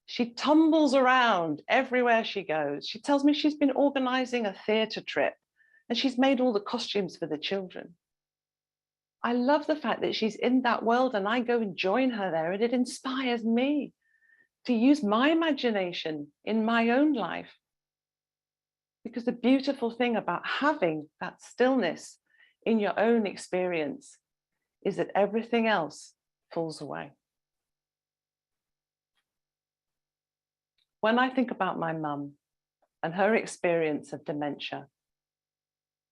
She tumbles around everywhere she goes. She tells me she's been organizing a theatre trip and she's made all the costumes for the children. I love the fact that she's in that world and I go and join her there, and it inspires me to use my imagination in my own life. Because the beautiful thing about having that stillness in your own experience is that everything else falls away. When I think about my mum and her experience of dementia,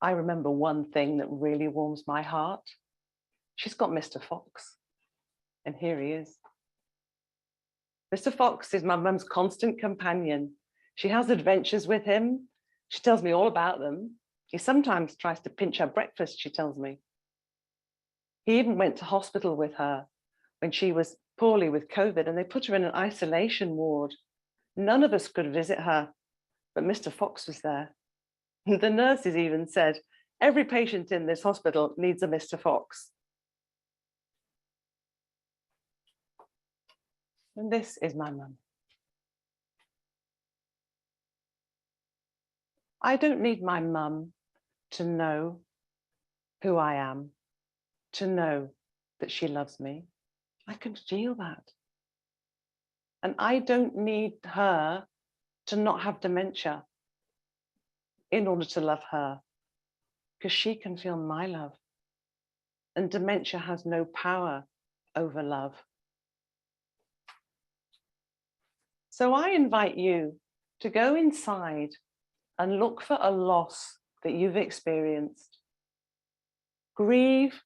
I remember one thing that really warms my heart. She's got Mr. Fox, and here he is. Mr. Fox is my mum's constant companion. She has adventures with him. She tells me all about them. He sometimes tries to pinch her breakfast, she tells me. He even went to hospital with her when she was poorly with COVID, and they put her in an isolation ward. None of us could visit her, but Mr. Fox was there. The nurses even said, every patient in this hospital needs a Mr. Fox. And this is my mum. I don't need my mum to know who I am, to know that she loves me. I can feel that. And I don't need her to not have dementia in order to love her, because she can feel my love. And dementia has no power over love. So I invite you to go inside and look for a loss that you've experienced. Grieve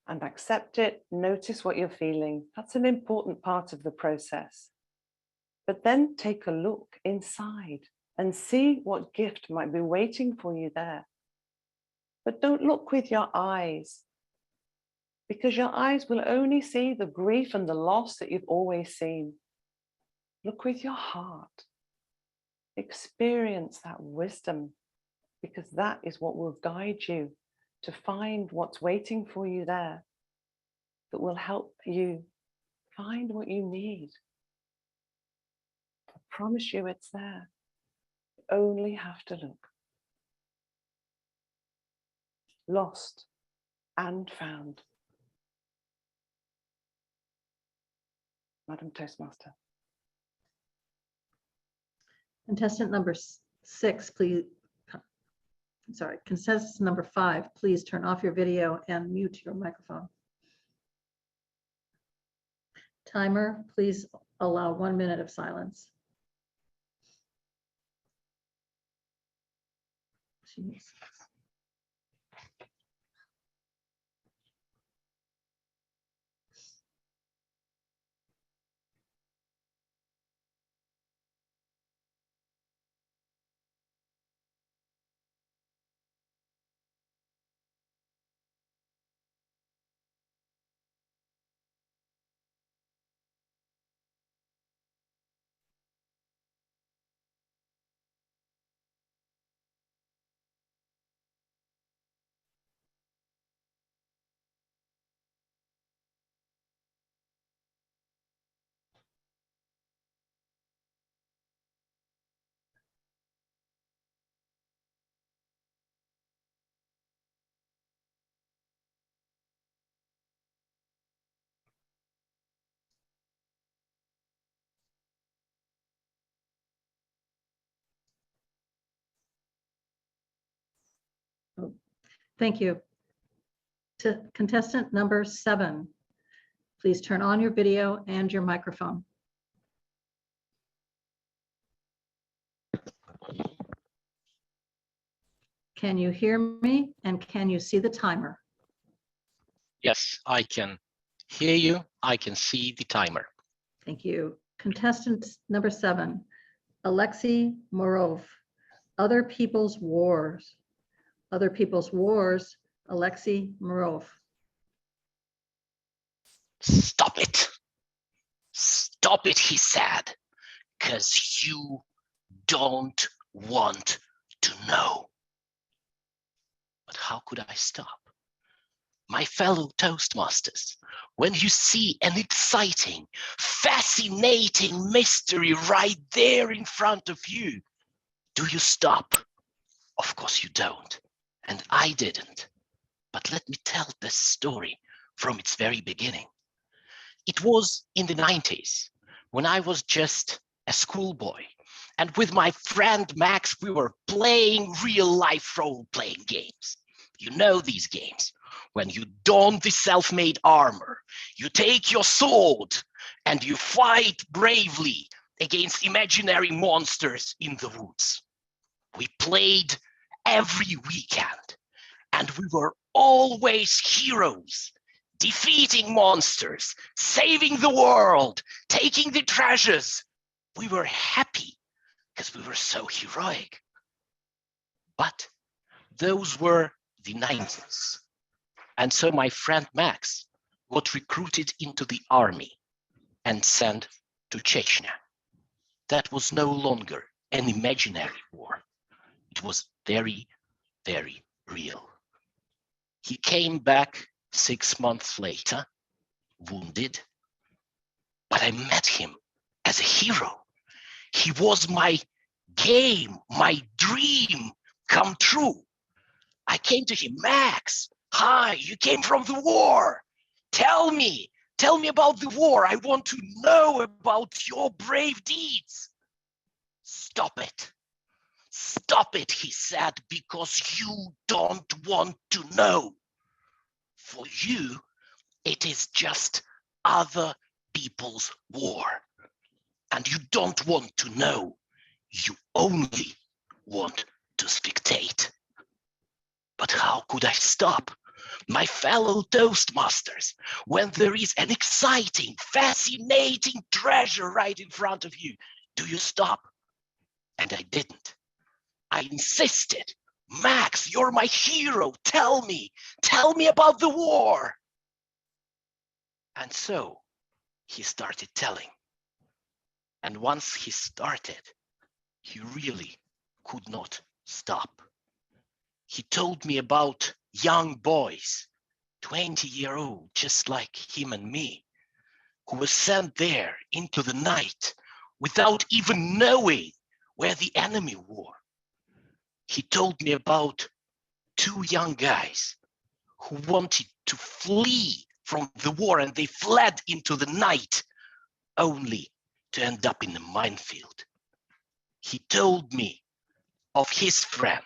and accept it. Notice what you're feeling. That's an important part of the process. But then take a look inside and see what gift might be waiting for you there. But don't look with your eyes, because your eyes will only see the grief and the loss that you've always seen. Look with your heart. Experience that wisdom, because that is what will guide you to find what's waiting for you there, that will help you find what you need. I promise you it's there. You only have to look. Lost and found. Madam Toastmaster. Contestant number 6, please. Sorry, contestant number 5, please turn off your video and mute your microphone. Timer, please allow 1 minute of silence. Jeez. Thank you. To contestant number 7, please turn on your video and your microphone. Can you hear me and can you see the timer? Yes, I can hear you. I can see the timer. Thank you. Contestant number 7, Alexei Morov, Other People's Wars. Other People's Wars, Alexei Morov. Stop it. Stop it, he said, because you don't want to know. But how could I stop? My fellow Toastmasters, when you see an exciting, fascinating mystery right there in front of you, do you stop? Of course you don't, and I didn't. But let me tell this story from its very beginning. It was in the 90s, when I was just a schoolboy, and with my friend Max, we were playing real-life role-playing games. You know these games. When you don the self-made armor, you take your sword and you fight bravely against imaginary monsters in the woods. We played every weekend and we were always heroes, defeating monsters, saving the world, taking the treasures. We were happy because we were so heroic. But those were the 90s. And so my friend Max got recruited into the army and sent to Chechnya. That was no longer an imaginary war. It was very, very real. He came back 6 months later, wounded, but I met him as a hero. He was my game, my dream come true. I came to him, Max, hi, you came from the war. Tell me about the war. I want to know about your brave deeds. Stop it, he said, because you don't want to know. For you, it is just other people's war. And you don't want to know. You only want to spectate. But how could I stop? My fellow Toastmasters, when there is an exciting, fascinating treasure right in front of you, do you stop? And I didn't. I insisted, Max, you're my hero. Tell me about the war. And so he started telling. And once he started, he really could not stop. He told me about young boys, 20-year-old, just like him and me, who were sent there into the night without even knowing where the enemy were. He told me about 2 young guys who wanted to flee from the war, and they fled into the night only to end up in a minefield. He told me of his friend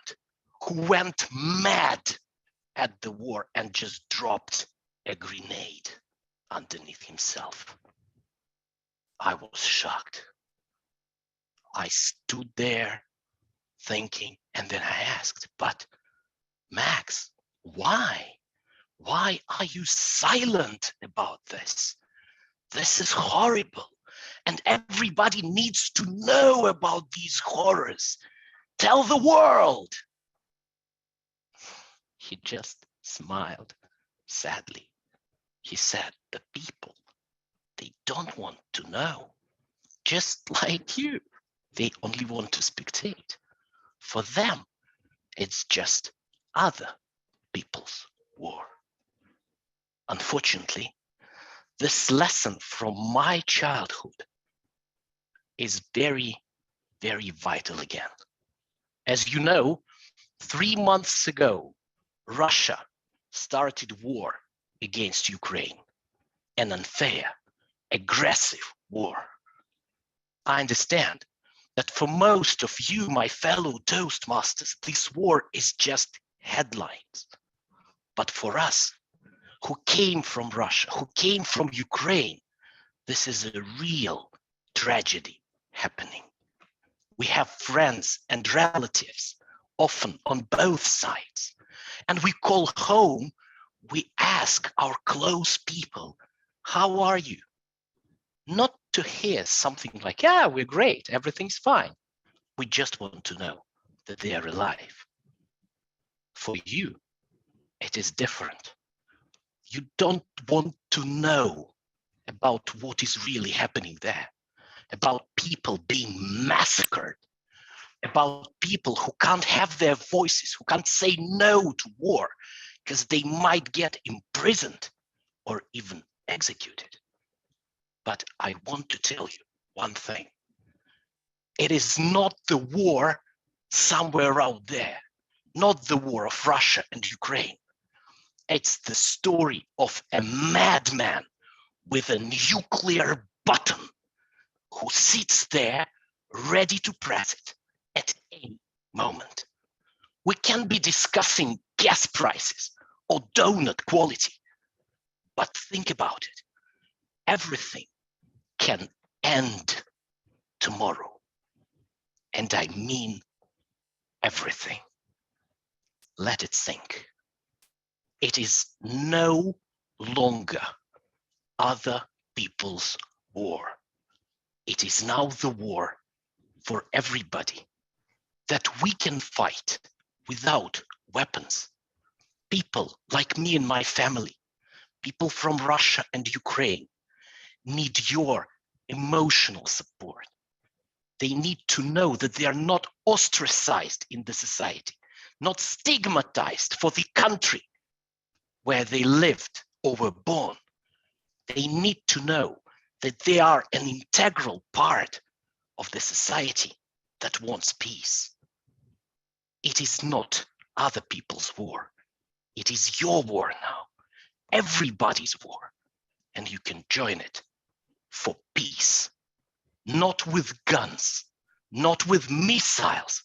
who went mad at the war and just dropped a grenade underneath himself. I was shocked. I stood there thinking, and then I asked, but Max, why? Why are you silent about this? This is horrible, and everybody needs to know about these horrors. Tell the world. He just smiled sadly. He said, the people, they don't want to know, just like you. They only want to spectate. For them, it's just other people's war. Unfortunately, this lesson from my childhood is very, very vital again. As you know, 3 months ago, Russia started war against Ukraine, an unfair, aggressive war. I understand that for most of you, my fellow Toastmasters, this war is just headlines. But for us, who came from Russia, who came from Ukraine, this is a real tragedy happening. We have friends and relatives, often on both sides. And we call home, we ask our close people, how are you? Not to hear something like, yeah, we're great, everything's fine. We just want to know that they are alive. For you, it is different. You don't want to know about what is really happening there, about people being massacred, about people who can't have their voices, who can't say no to war because they might get imprisoned or even executed. But I want to tell you one thing. It is not the war somewhere out there, not the war of Russia and Ukraine. It's the story of a madman with a nuclear button who sits there ready to press it at any moment. We can be discussing gas prices or donut quality, but think about it. Everything can end tomorrow. And I mean everything. Let it sink. It is no longer other people's war. It is now the war for everybody that we can fight without weapons. People like me and my family, people from Russia and Ukraine, need your emotional support. They need to know that they are not ostracized in the society, not stigmatized for the country where they lived or were born. They need to know that they are an integral part of the society that wants peace. It is not other people's war. It is your war now, everybody's war, and you can join it for peace, not with guns, not with missiles,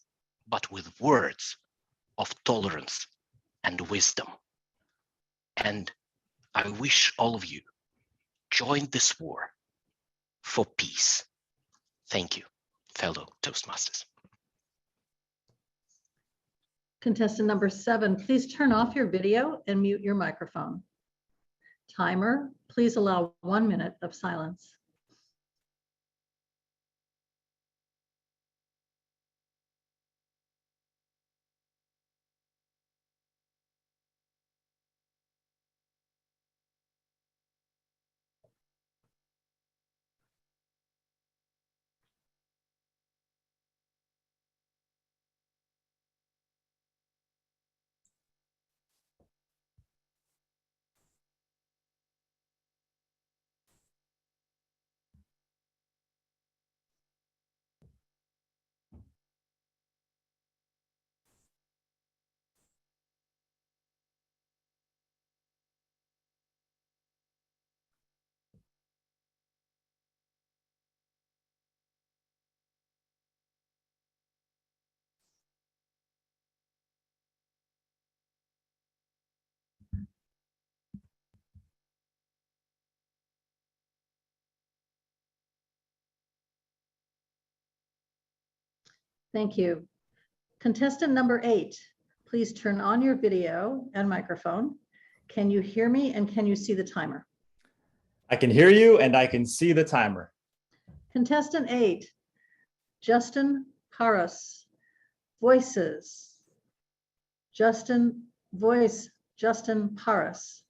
but with words of tolerance and wisdom. And I wish all of you join this war for peace. Thank you, fellow Toastmasters. Contestant number 7, please turn off your video and mute your microphone. Timer, please allow 1 minute of silence. Thank you. Contestant number 8, please turn on your video and microphone. Can you hear me and can you see the timer? I can hear you and I can see the timer. Contestant 8, Justin Paras, voices. Justin Paras.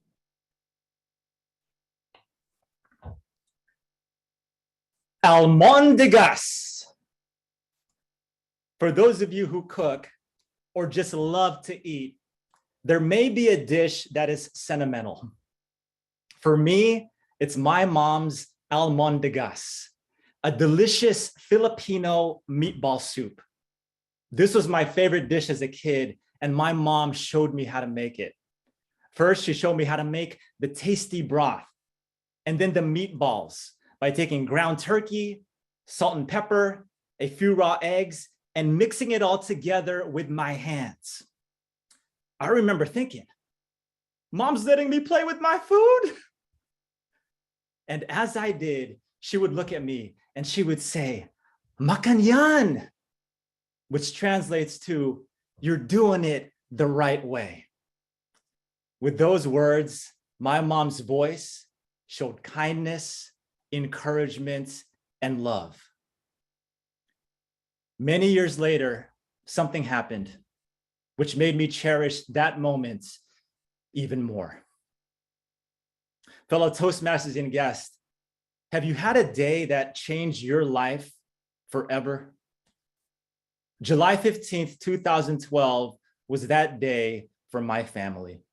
Almóndigas. For those of you who cook or just love to eat, there may be a dish that is sentimental. For me, it's my mom's almóndigas, a delicious Filipino meatball soup. This was my favorite dish as a kid, and my mom showed me how to make it. First, she showed me how to make the tasty broth, and then the meatballs by taking ground turkey, salt and pepper, a few raw eggs, and mixing it all together with my hands. I remember thinking, Mom's letting me play with my food. And as I did, she would look at me and she would say, "Makan yan," which translates to, "You're doing it the right way." With those words, my mom's voice showed kindness, encouragement, and love. Many years later, something happened, which made me cherish that moment even more. Fellow Toastmasters and guests, have you had a day that changed your life forever? July 15th, 2012 was that day for my family.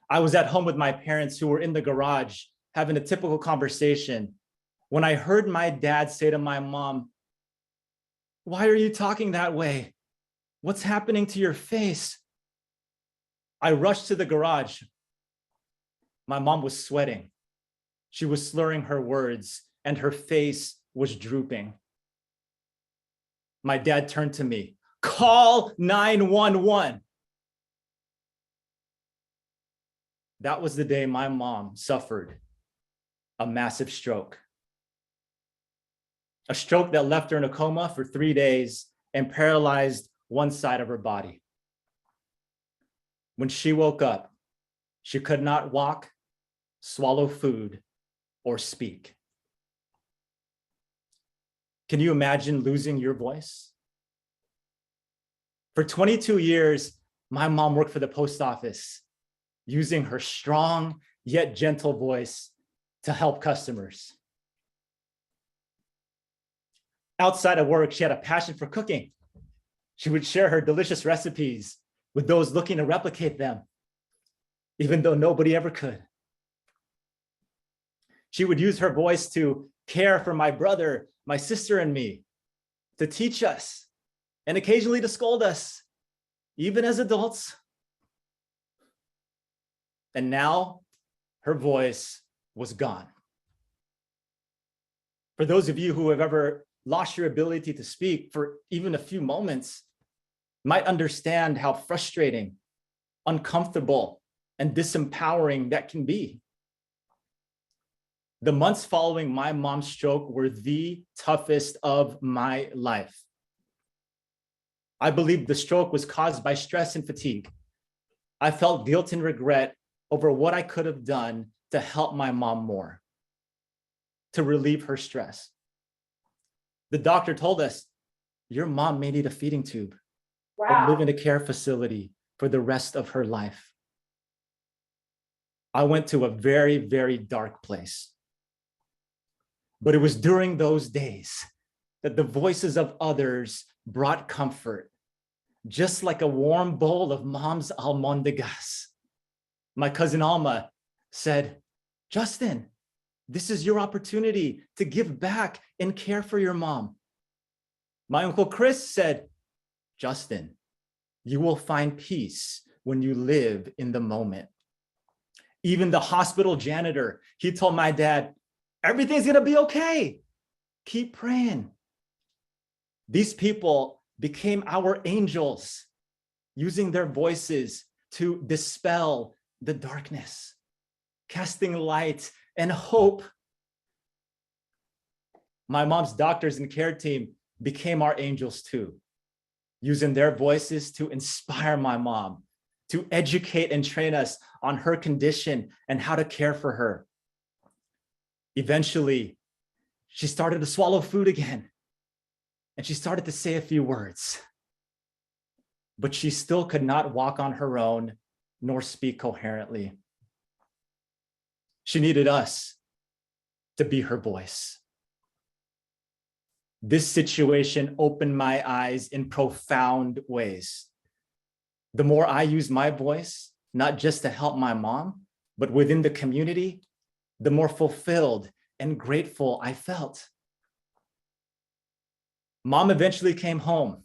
I was at home with my parents who were in the garage having a typical conversation when I heard my dad say to my mom, "Why are you talking that way? What's happening to your face?" I rushed to the garage. My mom was sweating. She was slurring her words and her face was drooping. My dad turned to me, "Call 911. That was the day my mom suffered a massive stroke. A stroke that left her in a coma for 3 days and paralyzed one side of her body. When she woke up, she could not walk, swallow food, or speak. Can you imagine losing your voice? For 22 years, my mom worked for the post office, using her strong yet gentle voice to help customers. Outside of work, she had a passion for cooking. She would share her delicious recipes with those looking to replicate them, even though nobody ever could. She would use her voice to care for my brother, my sister, and me, to teach us, and occasionally to scold us, even as adults. And now her voice was gone. For those of you who have ever lost your ability to speak for even a few moments, might understand how frustrating, uncomfortable, and disempowering that can be. The months following my mom's stroke were the toughest of my life. I believe the stroke was caused by stress and fatigue. I felt guilt and regret over what I could have done to help my mom more, to relieve her stress. The doctor told us, your mom may need a feeding tube or live in a care facility for the rest of her life. I went to a very, very dark place. But it was during those days that the voices of others brought comfort, just like a warm bowl of mom's almondigas. My cousin Alma said, Justin, this is your opportunity to give back and care for your mom. My Uncle Chris said, Justin, you will find peace when you live in the moment. Even the hospital janitor, he told my dad, everything's gonna be okay. Keep praying. These people became our angels, using their voices to dispel the darkness, casting light and hope. My mom's doctors and care team became our angels too, using their voices to inspire my mom, to educate and train us on her condition and how to care for her. Eventually, she started to swallow food again, and she started to say a few words, but she still could not walk on her own nor speak coherently. She needed us to be her voice. This situation opened my eyes in profound ways. The more I used my voice, not just to help my mom, but within the community, the more fulfilled and grateful I felt. Mom eventually came home,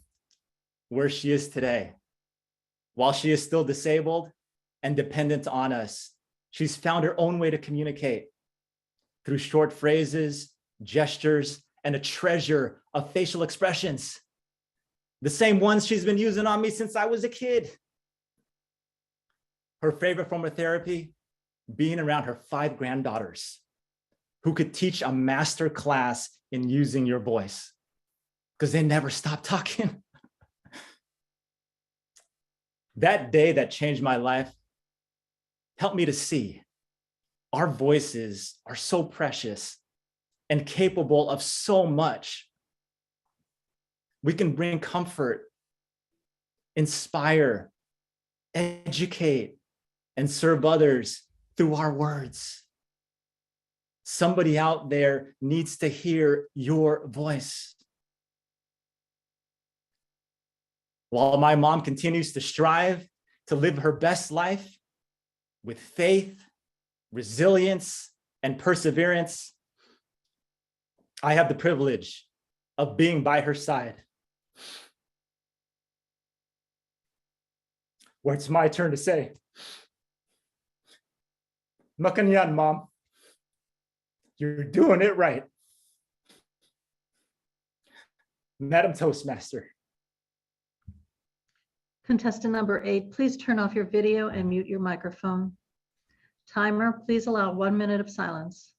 where she is today. While she is still disabled and dependent on us, she's found her own way to communicate through short phrases, gestures, and a treasure of facial expressions. The same ones she's been using on me since I was a kid. Her favorite form of therapy, being around her 5 granddaughters who could teach a master class in using your voice because they never stop talking. That day that changed my life helped me to see our voices are so precious and capable of so much. We can bring comfort, inspire, educate, and serve others through our words. Somebody out there needs to hear your voice. While my mom continues to strive to live her best life with faith, resilience, and perseverance, I have the privilege of being by her side. Where it's my turn to say, Makanyan, Mom, you're doing it right. Madam Toastmaster. Contestant number 8, please turn off your video and mute your microphone. Timer, please allow 1 minute of silence.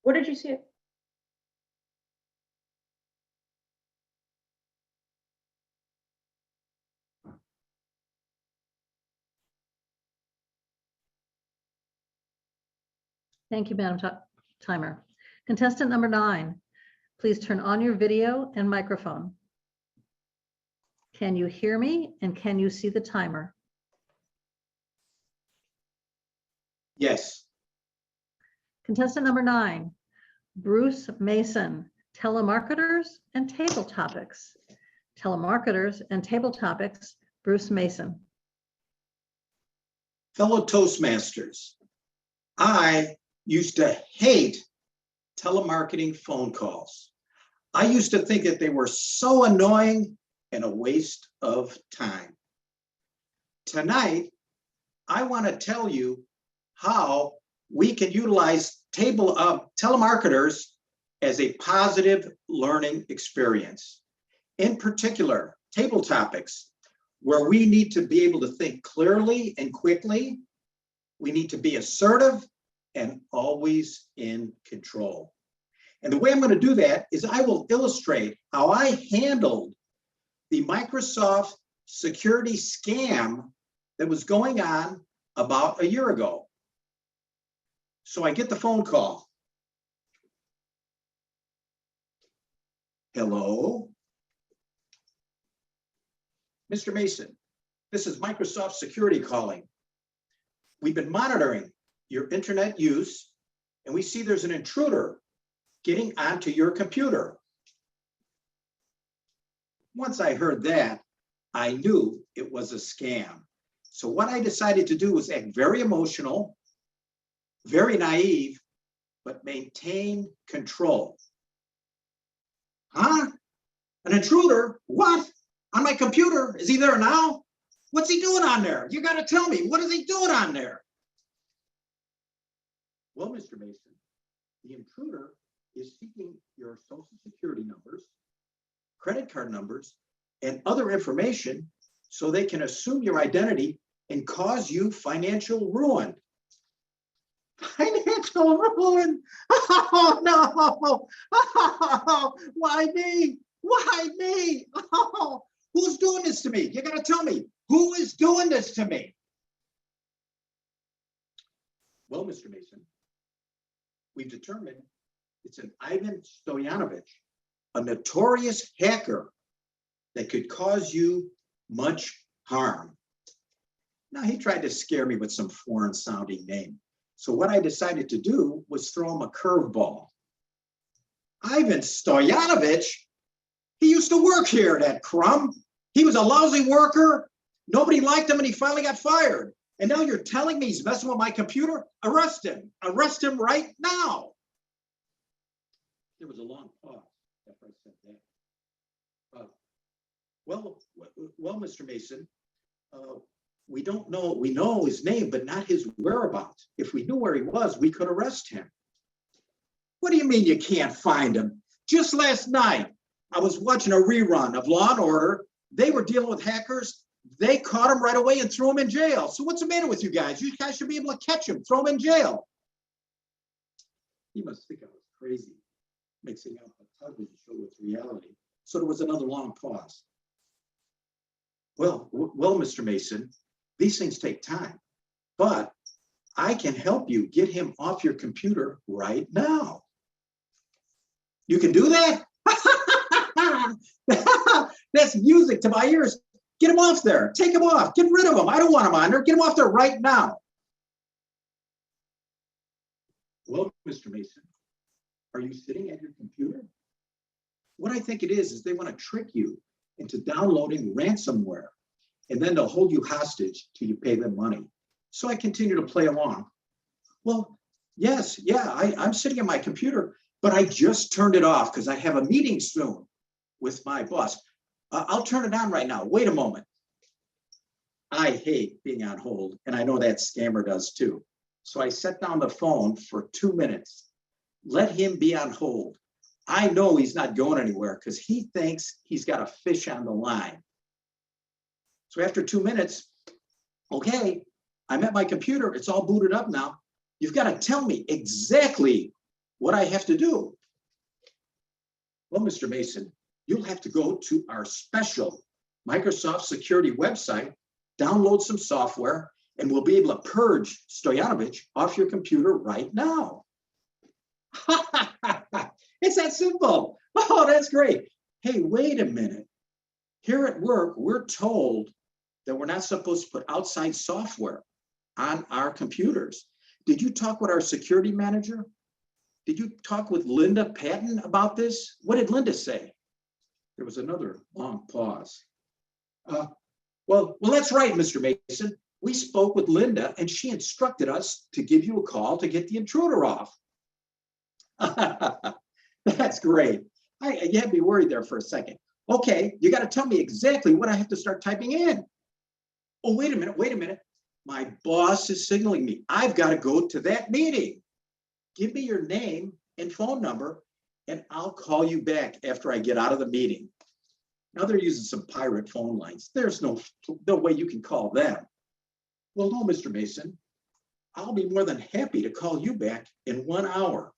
Where did you see it? Thank you, Madam Timer. Contestant number 9, please turn on your video and microphone. Can you hear me and can you see the timer? Yes. Contestant number 9, Bruce Mason, telemarketers and table topics. Telemarketers and table topics, Bruce Mason. Fellow Toastmasters, I used to hate telemarketing phone calls. I used to think that they were so annoying and a waste of time. Tonight, I want to tell you how we can utilize telemarketers as a positive learning experience. In particular, table topics, where we need to be able to think clearly and quickly. We need to be assertive and always in control. And the way I'm going to do that is I will illustrate how I handled the Microsoft security scam that was going on about a year ago. So I get the phone call. Hello? Mr. Mason, this is Microsoft Security calling. We've been monitoring your internet use, and we see there's an intruder getting onto your computer. Once I heard that, I knew it was a scam. So what I decided to do was act very emotional, very naive, but maintain control. Huh? An intruder? What? On my computer? Is he there now? What's he doing on there? You got to tell me, what is he doing on there? Well, Mr. Mason, the intruder is seeking your social security numbers, credit card numbers, and other information so they can assume your identity and cause you financial ruin. Financial ruin? Oh, no. Oh, why me? Why me? Oh, who's doing this to me? You got to tell me, who is doing this to me? Well, Mr. Mason, we've determined it's an Ivan Stoyanovich, a notorious hacker that could cause you much harm. Now, he tried to scare me with some foreign sounding name. So what I decided to do was throw him a curveball. Ivan Stoyanovich, he used to work here, that crumb. He was a lousy worker. Nobody liked him and he finally got fired. And now you're telling me he's messing with my computer? Arrest him. Arrest him right now. There was a long pause after I said that. Well, Mr. Mason, we don't know, we know his name, but not his whereabouts. If we knew where he was, we could arrest him. What do you mean you can't find him? Just last night, I was watching a rerun of Law and Order. They were dealing with hackers. They caught him right away and threw him in jail. So what's the matter with you guys? You guys should be able to catch him, throw him in jail. He must think I was crazy, mixing up a television show with reality. So there was another long pause. Well, Mr. Mason, these things take time, but I can help you get him off your computer right now. You can do that? That's music to my ears. Get him off there. Take him off. Get rid of him. I don't want him on there. Get him off there right now. Well, Mr. Mason, are you sitting at your computer? What I think it is they want to trick you into downloading ransomware, and then they'll hold you hostage till you pay them money. So I continue to play along. Well, yes, yeah, I'm sitting at my computer, but I just turned it off because I have a meeting soon with my boss. I'll turn it on right now. Wait a moment. I hate being on hold, and I know that scammer does too. So I set down the phone for 2 minutes. Let him be on hold. I know he's not going anywhere because he thinks he's got a fish on the line. So after 2 minutes, okay, I'm at my computer. It's all booted up now. You've got to tell me exactly what I have to do. Well, Mr. Mason, you'll have to go to our special Microsoft security website, download some software, and we'll be able to purge Stoyanovich off your computer right now. It's that simple. Oh, that's great. Hey, wait a minute. Here at work, we're told that we're not supposed to put outside software on our computers. Did you talk with our security manager? Did you talk with Linda Patton about this? What did Linda say? There was another long pause. Well, that's right, Mr. Mason. We spoke with Linda and she instructed us to give you a call to get the intruder off. That's great. You had me worried there for a second. Okay, you got to tell me exactly what I have to start typing in. Oh, wait a minute. My boss is signaling me. I've got to go to that meeting. Give me your name and phone number, and I'll call you back after I get out of the meeting. Now they're using some pirate phone lines. There's no way you can call them. Well, no, Mr. Mason. I'll be more than happy to call you back in 1 hour.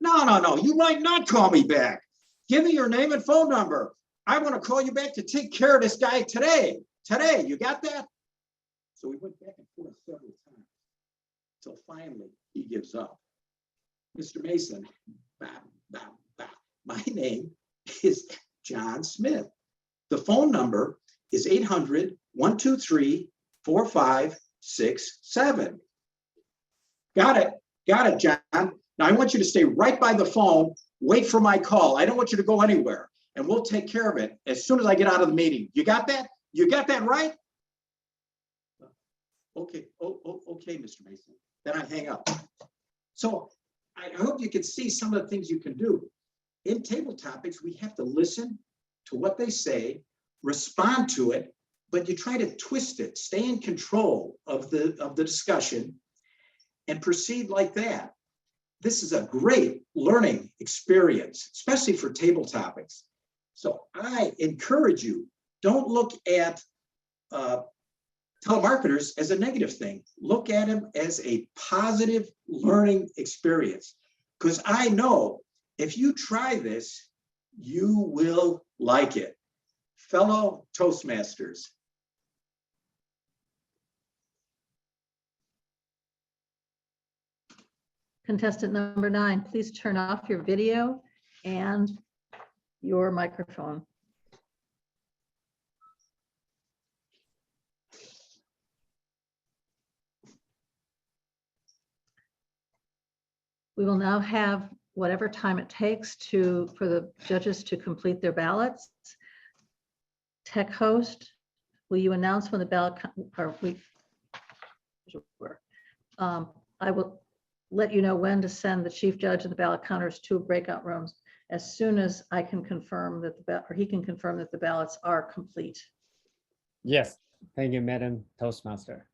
No. You might not call me back. Give me your name and phone number. I want to call you back to take care of this guy today. Today, you got that? So we went back and forth several times until finally he gives up. Mr. Mason, my name is John Smith. The phone number is 800-123-4567. Got it, John. Now I want you to stay right by the phone. Wait for my call. I don't want you to go anywhere, and we'll take care of it as soon as I get out of the meeting. You got that? You got that right? Okay, okay, Mr. Mason. Then I hang up. So I hope you can see some of the things you can do. In table topics, we have to listen to what they say, respond to it, but you try to twist it, stay in control of the discussion, and proceed like that. This is a great learning experience, especially for table topics. So I encourage you, don't look at telemarketers as a negative thing. Look at them as a positive learning experience. Because I know if you try this, you will like it. Fellow Toastmasters. Contestant number 9, please turn off your video and your microphone. We will now have whatever time it takes for the judges to complete their ballots. Tech host, will you announce when the ballot, I will let you know when to send the chief judge and the ballot counters to breakout rooms as soon as I can confirm that he can confirm that the ballots are complete. Yes, thank you, Madam Toastmaster.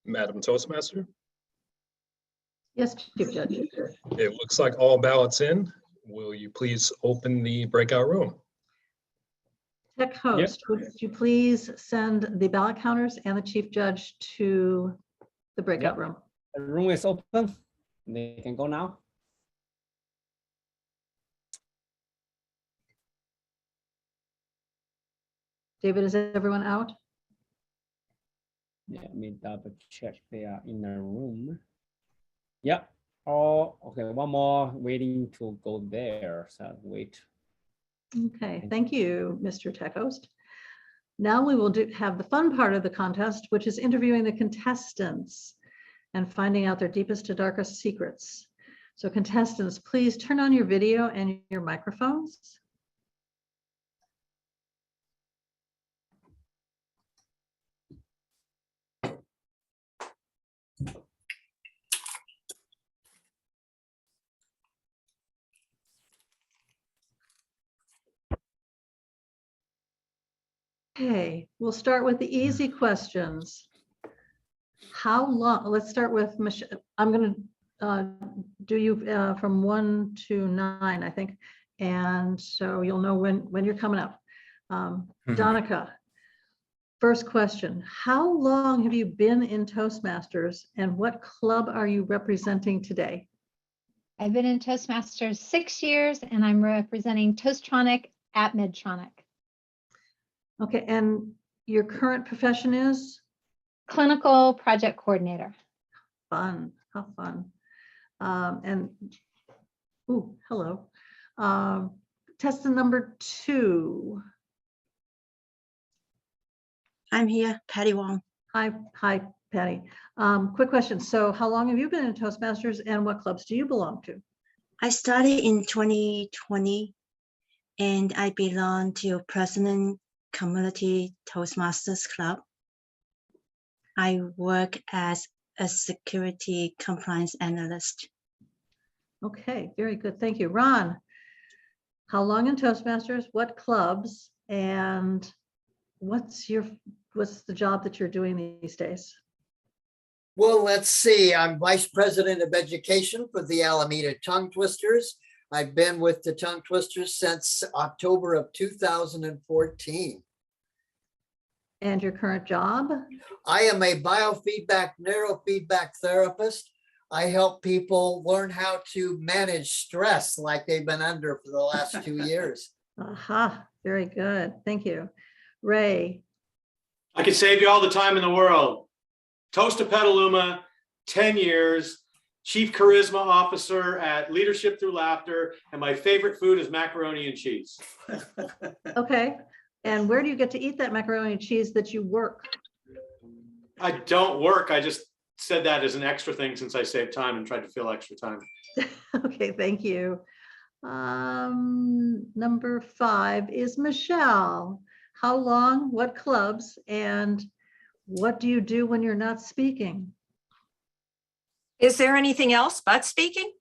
Madam Toastmaster, Yes, Chief Judge. it looks like all ballots in. Will you please open the breakout room? Tech host, would you please send the ballot counters and the Chief Judge to the breakout Yep. room? The room is open. They can go now. David, is everyone out? Yeah, let me double check they are in the room. Yep. Oh, okay. One more waiting to go there. So wait. Okay, thank you, Mr. Tech host. Now we will have the fun part of the contest, which is interviewing the contestants and finding out their deepest to darkest secrets. So contestants, please turn on your video and your microphones. Okay, we'll start with the easy questions. How long, let's start with Michelle. I'm going to do you from 1 to 9, I think. And so you'll know when you're coming up. Donica, first question. How long have you been in Toastmasters and what club are you representing today? I've been in Toastmasters 6 years and I'm representing Toasttronic at Medtronic. Okay, and your current profession is? Clinical project coordinator. Fun, how fun. And, ooh, hello. Contestant number 2. I'm here, Patty Wong. Hi, Patty. Quick question. So how long have you been in Toastmasters and what clubs do you belong to? I started in 2020 and I belong to President Community Toastmasters Club. I work as a security compliance analyst. Okay, very good. Thank you. Ron, how long in Toastmasters, what clubs, and what's the job that you're doing these days? Well, let's see. I'm Vice President of Education for the Alameda Tongue Twisters. I've been with the Tongue Twisters since October of 2014. And your current job? I am a biofeedback, neurofeedback therapist. I help people learn how to manage stress like they've been under for the last 2 years. Aha, very good. Thank you. Ray. I could save you all the time in the world. Toast to Petaluma, 10 years, Chief Charisma Officer at Leadership Through Laughter, and my favorite food is macaroni and cheese. Okay. And where do you get to eat that macaroni and cheese that you work? I don't work. I just said that as an extra thing since I saved time and tried to fill extra time. Okay, thank you. Number 5 is Michelle. How long, what clubs, and what do you do when you're not speaking? Is there anything else but speaking?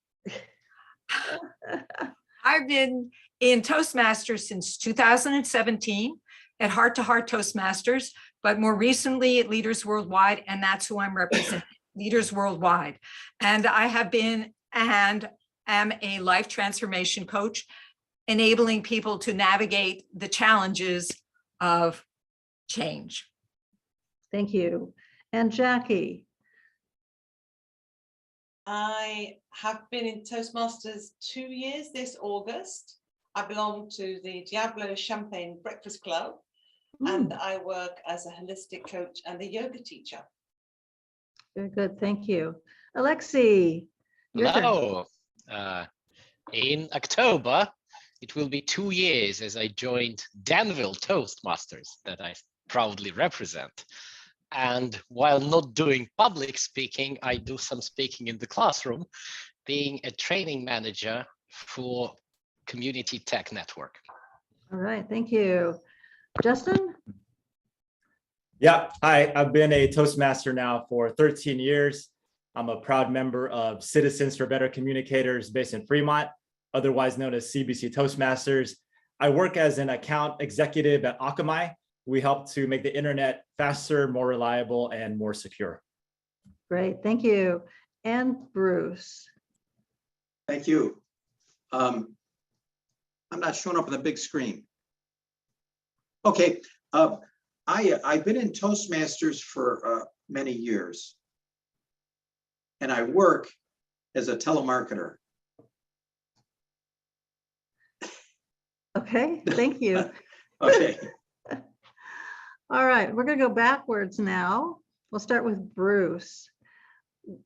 I've been in Toastmasters since 2017 at Heart to Heart Toastmasters, but more recently at Leaders Worldwide, and that's who I'm representing, Leaders Worldwide. And I have been and am a life transformation coach, enabling people to navigate the challenges of change. Thank you. And Jackie. I have been in Toastmasters 2 years this August. I belong to the Diablo Champagne Breakfast Club, and I work as a holistic coach and a yoga teacher. Very good, thank you. Alexi. your turn. Hello. In October, it will be 2 years as I joined Danville Toastmasters that I proudly represent. And while not doing public speaking, I do some speaking in the classroom, being a training manager for Community Tech Network. All right, thank you. Justin? Yeah, hi, I've been a Toastmaster now for 13 years. I'm a proud member of Citizens for Better Communicators based in Fremont, otherwise known as CBC Toastmasters. I work as an account executive at Akamai. We help to make the internet faster, more reliable, and more secure. Great, thank you. And Bruce. Thank you. I'm not showing up on the big screen. Okay, I've been in Toastmasters for many years. And I work as a telemarketer. Okay, thank you. Okay, All right, we're gonna go backwards now. We'll start with Bruce.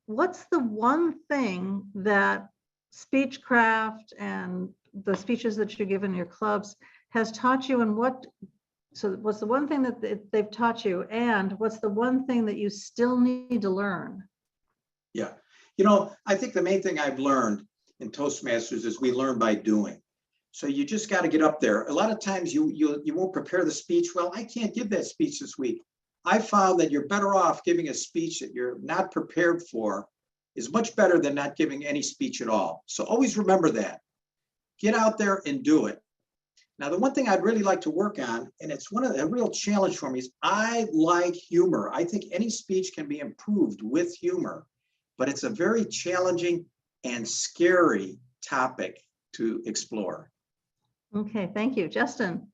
What's the one thing that Speechcraft and the speeches that you give in your clubs has taught you, and so what's the one thing that they've taught you, and what's the one thing that you still need to learn? yeah. You know, I think the main thing I've learned in Toastmasters is we learn by doing. So you just got to get up there. A lot of times you won't prepare the speech. Well, I can't give that speech this week. I found that you're better off giving a speech that you're not prepared for is much better than not giving any speech at all. So always remember that. Get out there and do it. Now, the one thing I'd really like to work on, and it's a real challenge for me, is I like humor. I think any speech can be improved with humor, but it's a very challenging and scary topic to explore. Okay, thank you. Justin,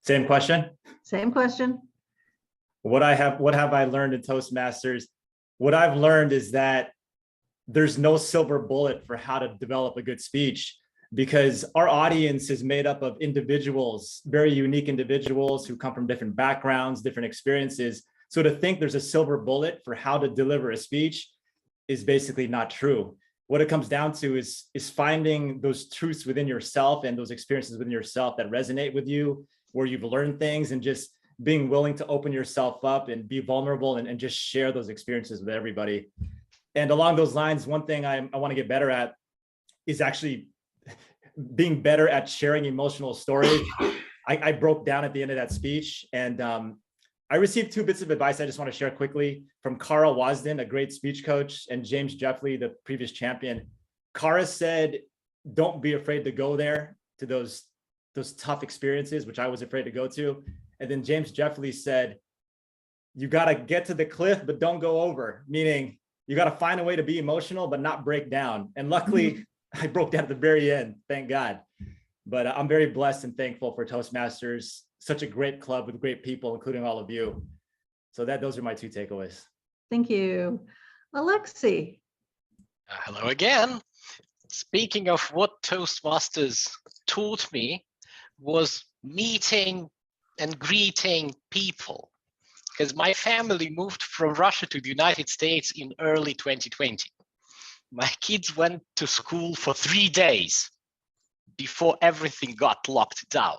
Same question. same question. What have I learned in Toastmasters? What I've learned is that there's no silver bullet for how to develop a good speech, because our audience is made up of individuals, very unique individuals who come from different backgrounds, different experiences. So to think there's a silver bullet for how to deliver a speech is basically not true. What it comes down to is finding those truths within yourself and those experiences within yourself that resonate with you, where you've learned things, and just being willing to open yourself up and be vulnerable and just share those experiences with everybody. And along those lines, one thing I want to get better at is actually being better at sharing emotional stories. I broke down at the end of that speech, and I received 2 bits of advice I just want to share quickly from Cara Wasden, a great speech coach, and James Jeffley, the previous champion. Cara said, don't be afraid to go there, to those tough experiences, which I was afraid to go to. And then James Jeffley said, you got to get to the cliff, but don't go over, meaning you got to find a way to be emotional, but not break down. And luckily, I broke down at the very end, thank God. But I'm very blessed and thankful for Toastmasters, such a great club with great people, including all of you. So those are my 2 takeaways. Thank you. Alexi. Hello again. Speaking of what Toastmasters taught me was meeting and greeting people, because my family moved from Russia to the United States in early 2020. My kids went to school for 3 days before everything got locked down.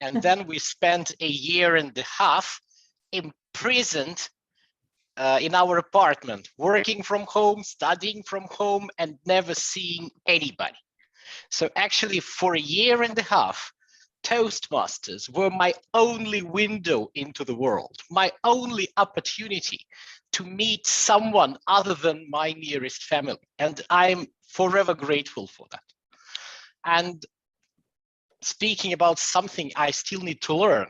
And then we spent a year and a half imprisoned in our apartment, working from home, studying from home, and never seeing anybody. So actually, for a year and a half, Toastmasters were my only window into the world, my only opportunity to meet someone other than my nearest family. And I'm forever grateful for that. And speaking about something I still need to learn,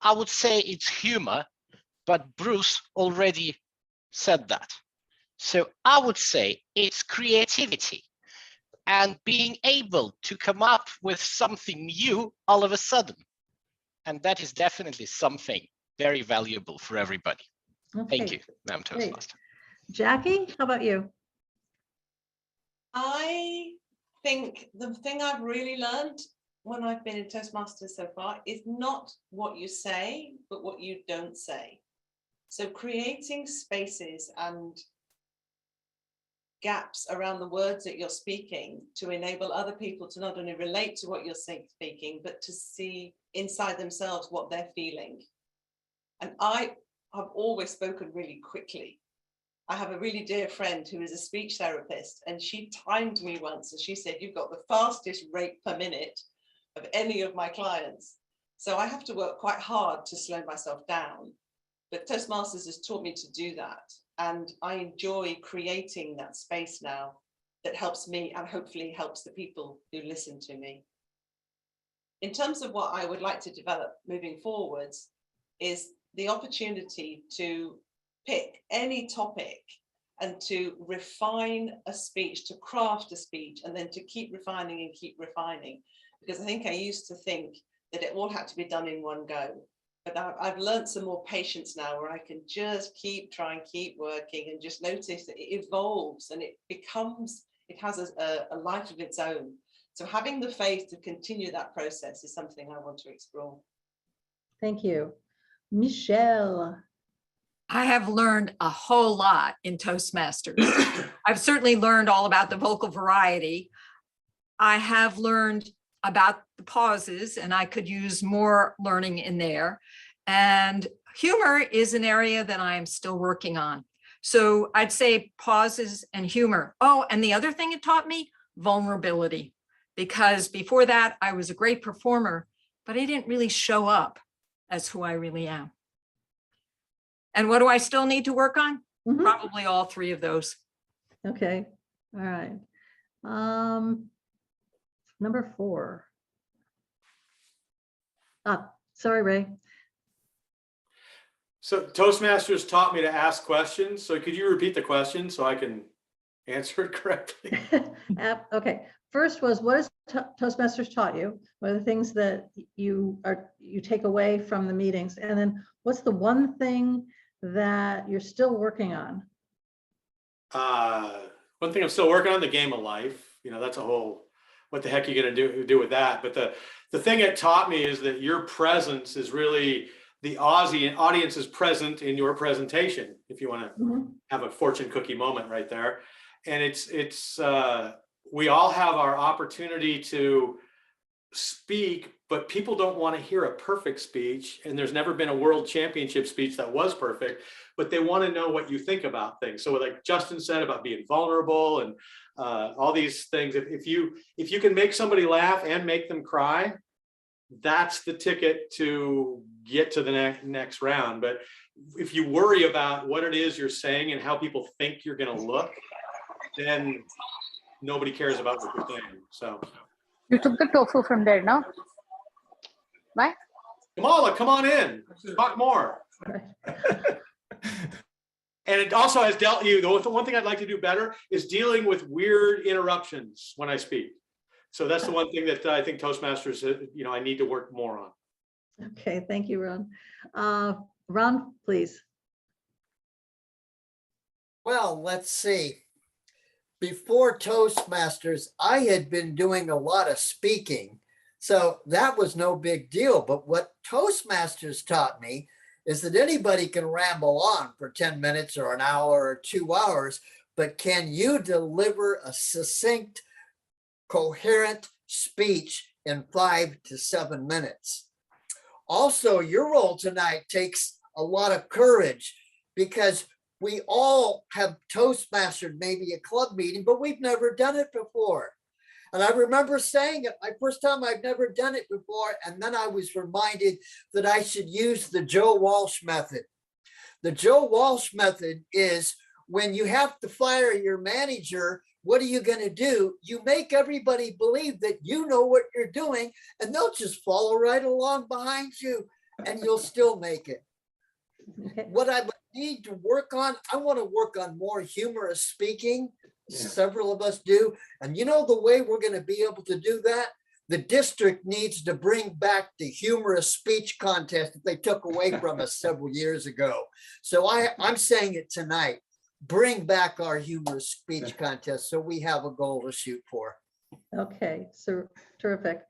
I would say it's humor, but Bruce already said that. So I would say it's creativity and being able to come up with something new all of a sudden. And that is definitely something very valuable for everybody. Okay. Thank you, Madam Toastmaster. Jackie, how about you? I think the thing I've really learned when I've been in Toastmasters so far is not what you say, but what you don't say. So creating spaces and gaps around the words that you're speaking to enable other people to not only relate to what you're speaking, but to see inside themselves what they're feeling. And I have always spoken really quickly. I have a really dear friend who is a speech therapist, and she timed me once and she said, you've got the fastest rate per minute of any of my clients. So I have to work quite hard to slow myself down. But Toastmasters has taught me to do that. And I enjoy creating that space now that helps me and hopefully helps the people who listen to me. In terms of what I would like to develop moving forwards is the opportunity to pick any topic and to refine a speech, to craft a speech, and then to keep refining and keep refining. Because I think I used to think that it all had to be done in one go. But I've learned some more patience now, where I can just keep working and just notice that it evolves and it has a life of its own. So having the faith to continue that process is something I want to explore. Thank you. Michelle. I have learned a whole lot in Toastmasters. I've certainly learned all about the vocal variety. I have learned about the pauses, and I could use more learning in there. And humor is an area that I am still working on. So I'd say pauses and humor. Oh, and the other thing it taught me, vulnerability. Because before that, I was a great performer, but I didn't really show up as who I really am. And what do I still need to work on? Probably all three of those. Okay, all right. Number 4. Sorry, Ray. So Toastmasters taught me to ask questions. So could you repeat the question so I can answer it correctly? Okay, first was, what has Toastmasters taught you? What are the things that you take away from the meetings? And then what's the one thing that you're still working on? One thing I'm still working on, the game of life. You know, that's a whole, what the heck are you going to do with that? But the thing it taught me is that your presence is really, the Aussie audience is present in your presentation, if you want to have a fortune cookie moment right there. And we all have our opportunity to speak, but people don't want to hear a perfect speech. And there's never been a world championship speech that was perfect, but they want to know what you think about things. So like Justin said about being vulnerable and all these things, if you can make somebody laugh and make them cry, that's the ticket to get to the next round. But if you worry about what it is you're saying and how people think you're going to look, then nobody cares about what you're saying. So you took the tofu from there, no? Bye. Kamala, come on in. Talk more. And it also has dealt you, the one thing I'd like to do better is dealing with weird interruptions when I speak. So that's the one thing that I think Toastmasters, I need to work more on. Okay, thank you, Ron. Ron, please. Well, let's see. Before Toastmasters, I had been doing a lot of speaking, so that was no big deal. But what Toastmasters taught me is that anybody can ramble on for 10 minutes or an hour or 2 hours, but can you deliver a succinct, coherent speech in 5 to 7 minutes? Also, your role tonight takes a lot of courage, because we all have Toastmastered maybe a club meeting, but we've never done it before. And I remember saying it my first time, I've never done it before. And then I was reminded that I should use the Joe Walsh method. The Joe Walsh method is when you have to fire your manager, what are you going to do? You make everybody believe that you know what you're doing, and they'll just follow right along behind you, and you'll still make it. Okay. What I need to work on, I want to work on more humorous speaking. Several of us do. And you know the way we're going to be able to do that? The district needs to bring back the humorous speech contest that they took away from us several years ago. So I'm saying it tonight. Bring back our humorous speech contest so we have a goal to shoot for. Okay, so terrific.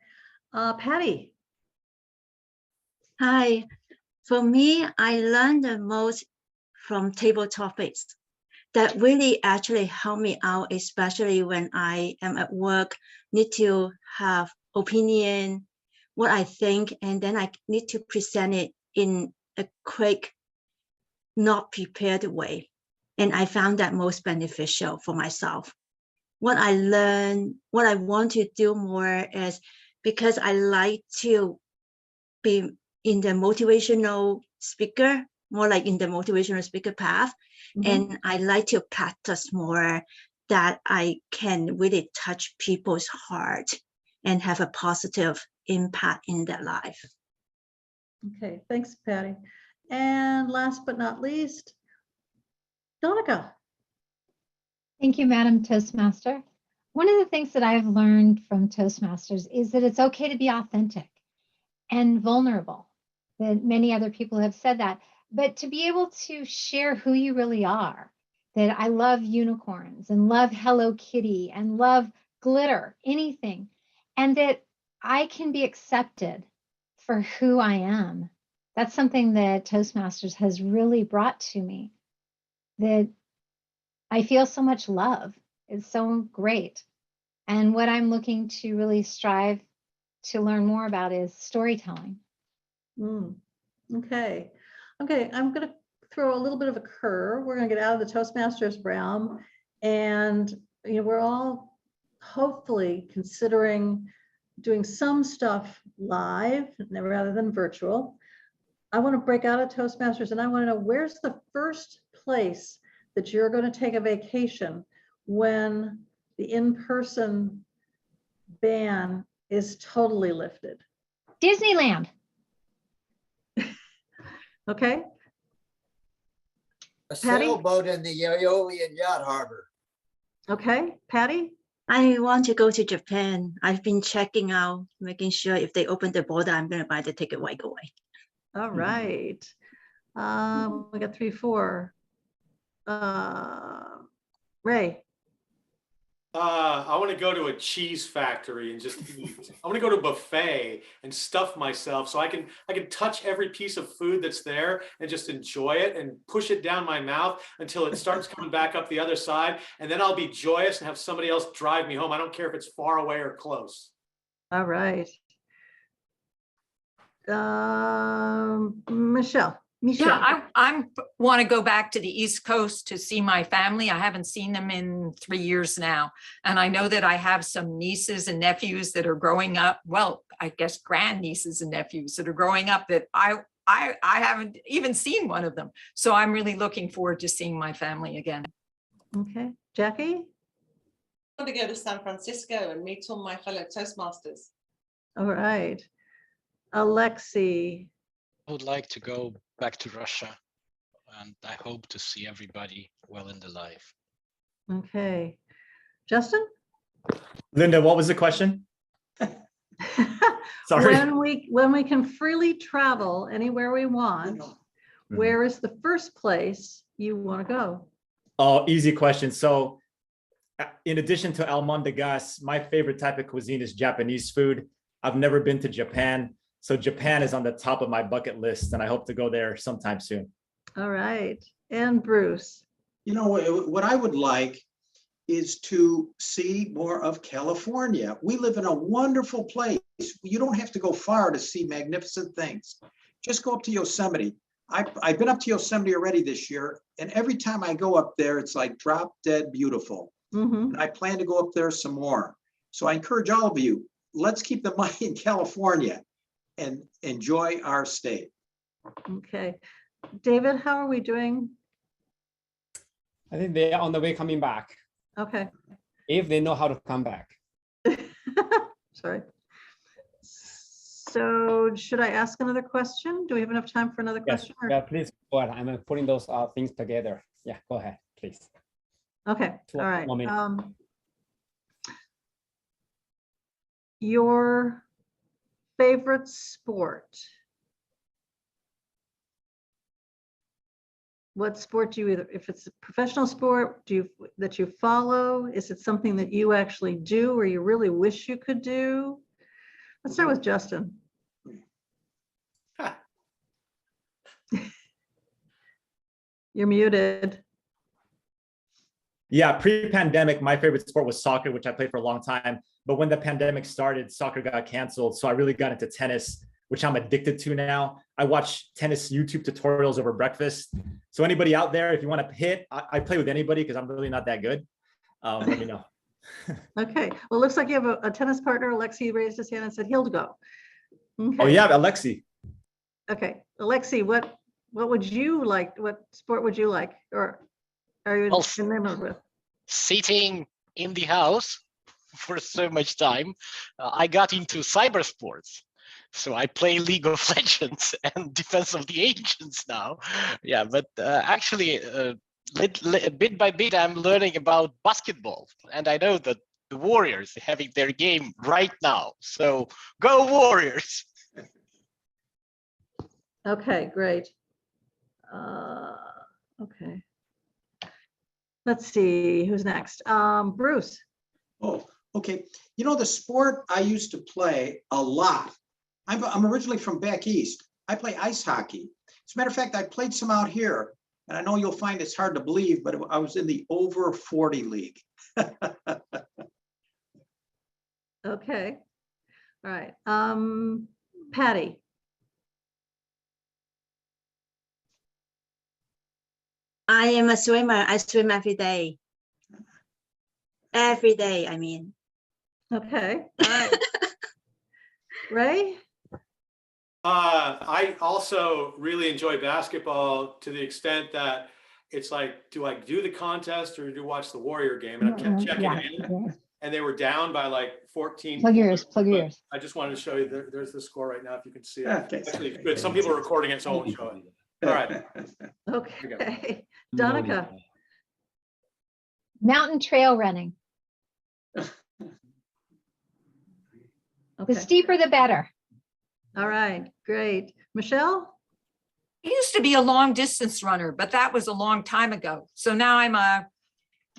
Patty. Hi. For me, I learned the most from table topics that really actually help me out, especially when I am at work, need to have opinion, what I think, and then I need to present it in a quick, not prepared way. And I found that most beneficial for myself. What I learned, what I want to do more is, because I like to be in the motivational speaker, more like in the motivational speaker path. And I like to practice more that I can really touch people's heart and have a positive impact in their life. Okay, thanks, Patty. And last but not least, Donica. Thank you, Madam Toastmaster. One of the things that I've learned from Toastmasters is that it's okay to be authentic and vulnerable. That many other people have said that, but to be able to share who you really are, that I love unicorns and love Hello Kitty and love glitter, anything, and that I can be accepted for who I am. That's something that Toastmasters has really brought to me, that I feel so much love. It's so great. And what I'm looking to really strive to learn more about is storytelling. Okay. Okay, I'm going to throw a little bit of a curve. We're going to get out of the Toastmasters realm, and we're all hopefully considering doing some stuff live rather than virtual. I want to break out of Toastmasters, and I want to know, where's the first place that you're going to take a vacation when the in-person ban is totally lifted? Disneyland. Okay. A Patty? sailboat in the Aeolian Yacht Harbor. Okay, Patty? I want to go to Japan. I've been checking out, making sure if they open the border, I'm going to buy the ticket right away. All right. We got 3, 4. Ray. I want to go to a cheese factory and just eat. I want to go to a buffet and stuff myself so I can touch every piece of food that's there and just enjoy it and push it down my mouth until it starts coming back up the other side. And then I'll be joyous and have somebody else drive me home. I don't care if it's far away or close. All right. Michelle. Yeah, I want to go back to the East Coast to see my family. I haven't seen them in 3 years now. And I know that I have some nieces and nephews that are growing up. Well, I guess grandnieces and nephews that are growing up that I haven't even seen one of them. So I'm really looking forward to seeing my family again. Okay, Jackie? I want to go to San Francisco and meet all my fellow Toastmasters. All right. Alexi. I would like to go back to Russia, and I hope to see everybody well in the life. Okay. Justin? Linda, what was the question? Sorry. When we can freely travel anywhere we want, where is the first place you want to go? Oh, easy question. So in addition to Almondigas, my favorite type of cuisine is Japanese food. I've never been to Japan. So Japan is on the top of my bucket list, and I hope to go there sometime soon. All right. And Bruce? What I would like is to see more of California. We live in a wonderful place. You don't have to go far to see magnificent things. Just go up to Yosemite. I've been up to Yosemite already this year, and every time I go up there, it's like drop dead beautiful. And I plan to go up there some more. So I encourage all of you, let's keep the money in California and enjoy our state. Okay. David, how are we doing? I think they are on the way coming back. Okay. If they know how to come back. Sorry. So should I ask another question? Do we have enough time for another Yes. question? or- Yeah, please go ahead. I'm putting those things together. Yeah, go ahead, please. Okay, Two all right. more minutes. Your favorite sport? What sport do you if it's a professional sport, that you follow? Is it something that you actually do or you really wish you could do? Let's start with Justin. You're muted. Yeah, pre-pandemic, my favorite sport was soccer, which I played for a long time. But when the pandemic started, soccer got canceled. So I really got into tennis, which I'm addicted to now. I watch tennis YouTube tutorials over breakfast. So anybody out there, if you want to hit, I play with anybody because I'm really not that good. Let me know. Okay, well, it looks like you have a tennis partner. Alexi raised his hand and said he'll go. Okay. Oh yeah, Alexi. Okay, Alexi, what would you like? What sport would you like? Or are you enamored with? Sitting in the house for so much time, I got into cyber sports. So I play League of Legends and Defense of the Ancients now. Yeah, but actually bit by bit, I'm learning about basketball, and I know that the Warriors are having their game right now. So go Warriors! Okay, great. Okay. Let's see, who's next? Bruce. Oh, okay. You know, the sport I used to play a lot. I'm originally from back east. I play ice hockey. As a matter of fact, I played some out here, and I know you'll find it's hard to believe, but I was in the over 40 league. Okay. All right. Patty. I am a swimmer. I swim every day. Every day, I mean. Okay. All right. Ray? I also really enjoy basketball to the extent that it's like, do I do the contest or do I watch the Warrior game? And I kept checking in, and they were down by like 14. Plug your ears, plug your but ears. I just wanted to show you, there's the score right now, if you can see it. Okay. Actually, it's good. Some people are recording it, so I won't show it. All right. Okay. Donica. Mountain trail running. The Okay. steeper, the better. All right, great. Michelle? I used to be a long distance runner, but that was a long time ago. So now I'm a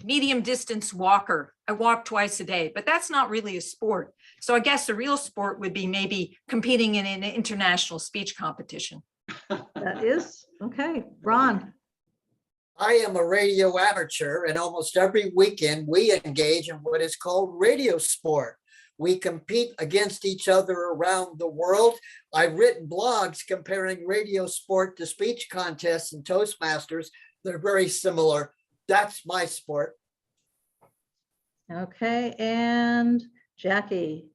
medium distance walker. I walk twice a day, but that's not really a sport. So I guess the real sport would be maybe competing in an international speech competition. That is, okay. Ron? I am a radio amateur, and almost every weekend we engage in what is called radio sport. We compete against each other around the world. I've written blogs comparing radio sport to speech contests and Toastmasters. They're very similar. That's my sport. Okay, and Jackie?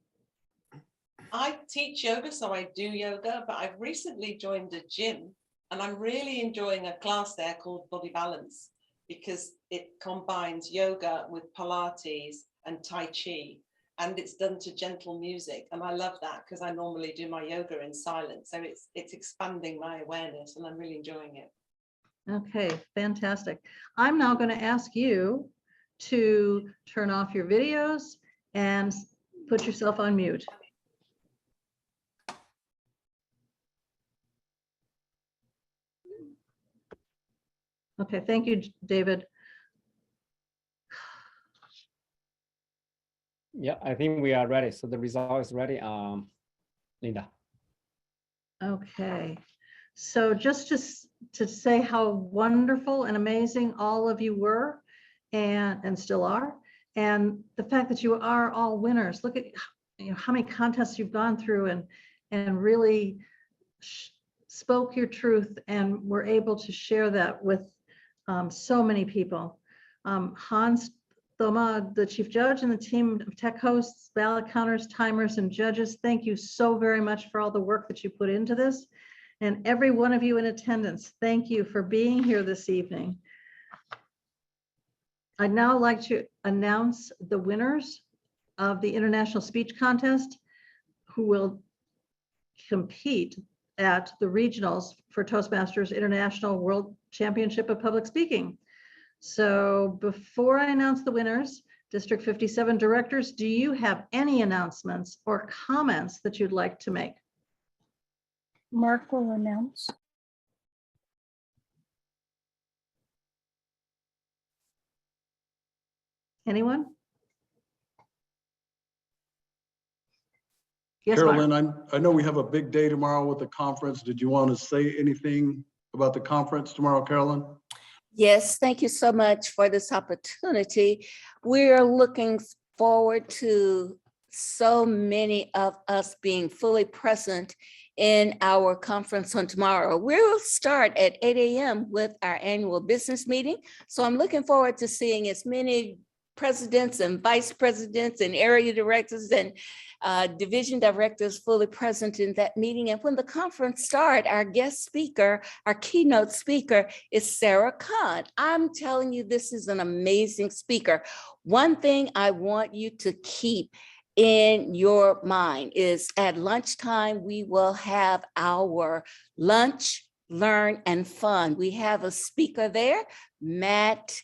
I teach yoga, so I do yoga, but I've recently joined a gym and I'm really enjoying a class there called Body Balance because it combines yoga with Pilates and Tai Chi, and it's done to gentle music. And I love that because I normally do my yoga in silence. So it's expanding my awareness and I'm really enjoying it. Okay, fantastic. I'm now going to ask you to turn off your videos and put yourself on mute. Okay, thank you, David. Yeah, I think we are ready. So the result is ready. Linda. Okay, so just to say how wonderful and amazing all of you were and still are, and the fact that you are all winners. Look at how many contests you've gone through and really spoke your truth and were able to share that with so many people. Hans Thoma, the chief judge, and the team of tech hosts, ballot counters, timers, and judges, thank you so very much for all the work that you put into this. And every one of you in attendance, thank you for being here this evening. I'd now like to announce the winners of the International Speech Contest who will compete at the regionals for Toastmasters International World Championship of Public Speaking. So before I announce the winners, District 57 directors, do you have any announcements or comments that you'd like to make? Mark will announce. Anyone? Yes, Mark. Carolyn, I know we have a big day tomorrow with the conference. Did you want to say anything about the conference tomorrow, Carolyn? Yes, thank you so much for this opportunity. We're looking forward to so many of us being fully present in our conference on tomorrow. We'll start at 8 a.m. with our annual business meeting. So I'm looking forward to seeing as many presidents and vice presidents and area directors and division directors fully present in that meeting. And when the conference starts, our guest speaker, our keynote speaker is Sarah Khan. I'm telling you, this is an amazing speaker. One thing I want you to keep in your mind is at lunchtime, we will have our lunch learn, and fun. We have a speaker there, Matt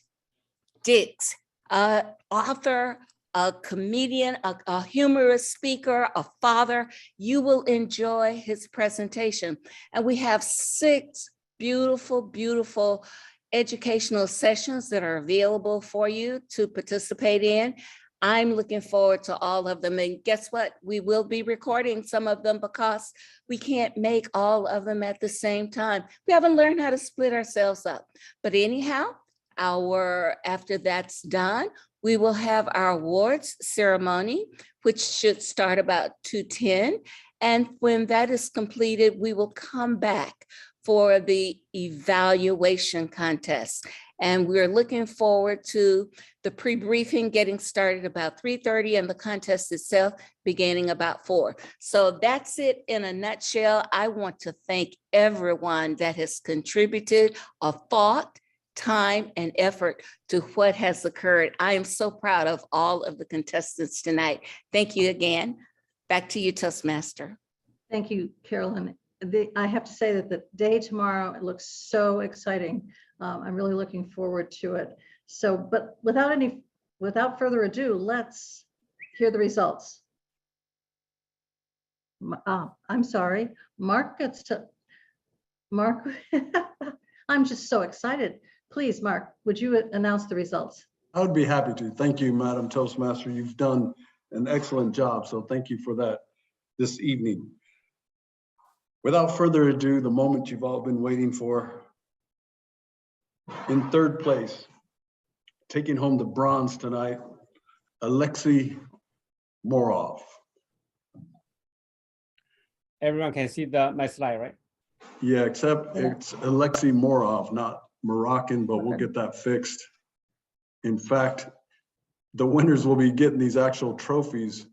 Dix, author, a comedian, a humorous speaker, a father. You will enjoy his presentation. And we have 6 beautiful, beautiful educational sessions that are available for you to participate in. I'm looking forward to all of them. And guess what? We will be recording some of them because we can't make all of them at the same time. We haven't learned how to split ourselves up. But anyhow, after that's done, we will have our awards ceremony, which should start about 2:10. And when that is completed, we will come back for the evaluation contest. And we're looking forward to the pre-briefing getting started about 3:30 and the contest itself beginning about 4. So that's it in a nutshell. I want to thank everyone that has contributed a thought, time, and effort to what has occurred. I am so proud of all of the contestants tonight. Thank you again. Back to you, Toastmaster. Thank you, Carolyn. I have to say that the day tomorrow, it looks so exciting. I'm really looking forward to it. So, but without further ado, let's hear the results. I'm sorry, Mark gets to, Mark, I'm just so excited. Please, Mark, would you announce the results? I would be happy to. Thank you, Madam Toastmaster. You've done an excellent job, so thank you for that this evening. Without further ado, the moment you've all been waiting for. In 3rd place, taking home the bronze tonight, Alexei Morov. Everyone can see my slide, right? Yeah, except it's Alexei Morov, not Moroccan, but we'll get that fixed. In fact, the winners will be getting these actual trophies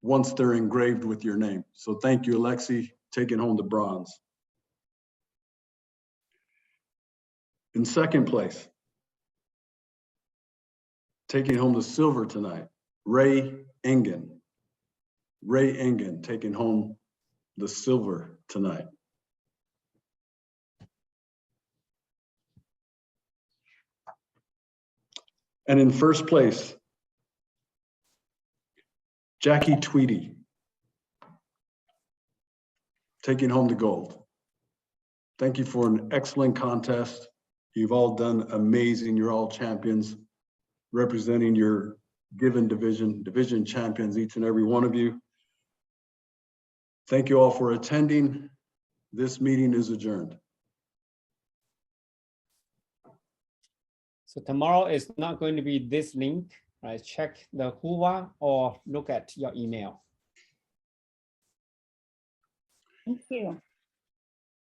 once they're engraved with your name. So thank you, Alexei, taking home the bronze. In 2nd place, taking home the silver tonight, Ray Engen. Ray Engen taking home the silver tonight. And in 1st place, Jackie Tweedy taking home the gold. Thank you for an excellent contest. You've all done amazing. You're all champions representing your given division champions, each and every one of you. Thank you all for attending. This meeting is adjourned. So tomorrow is not going to be this link, right? Check the Whova or look at your email. Thank you.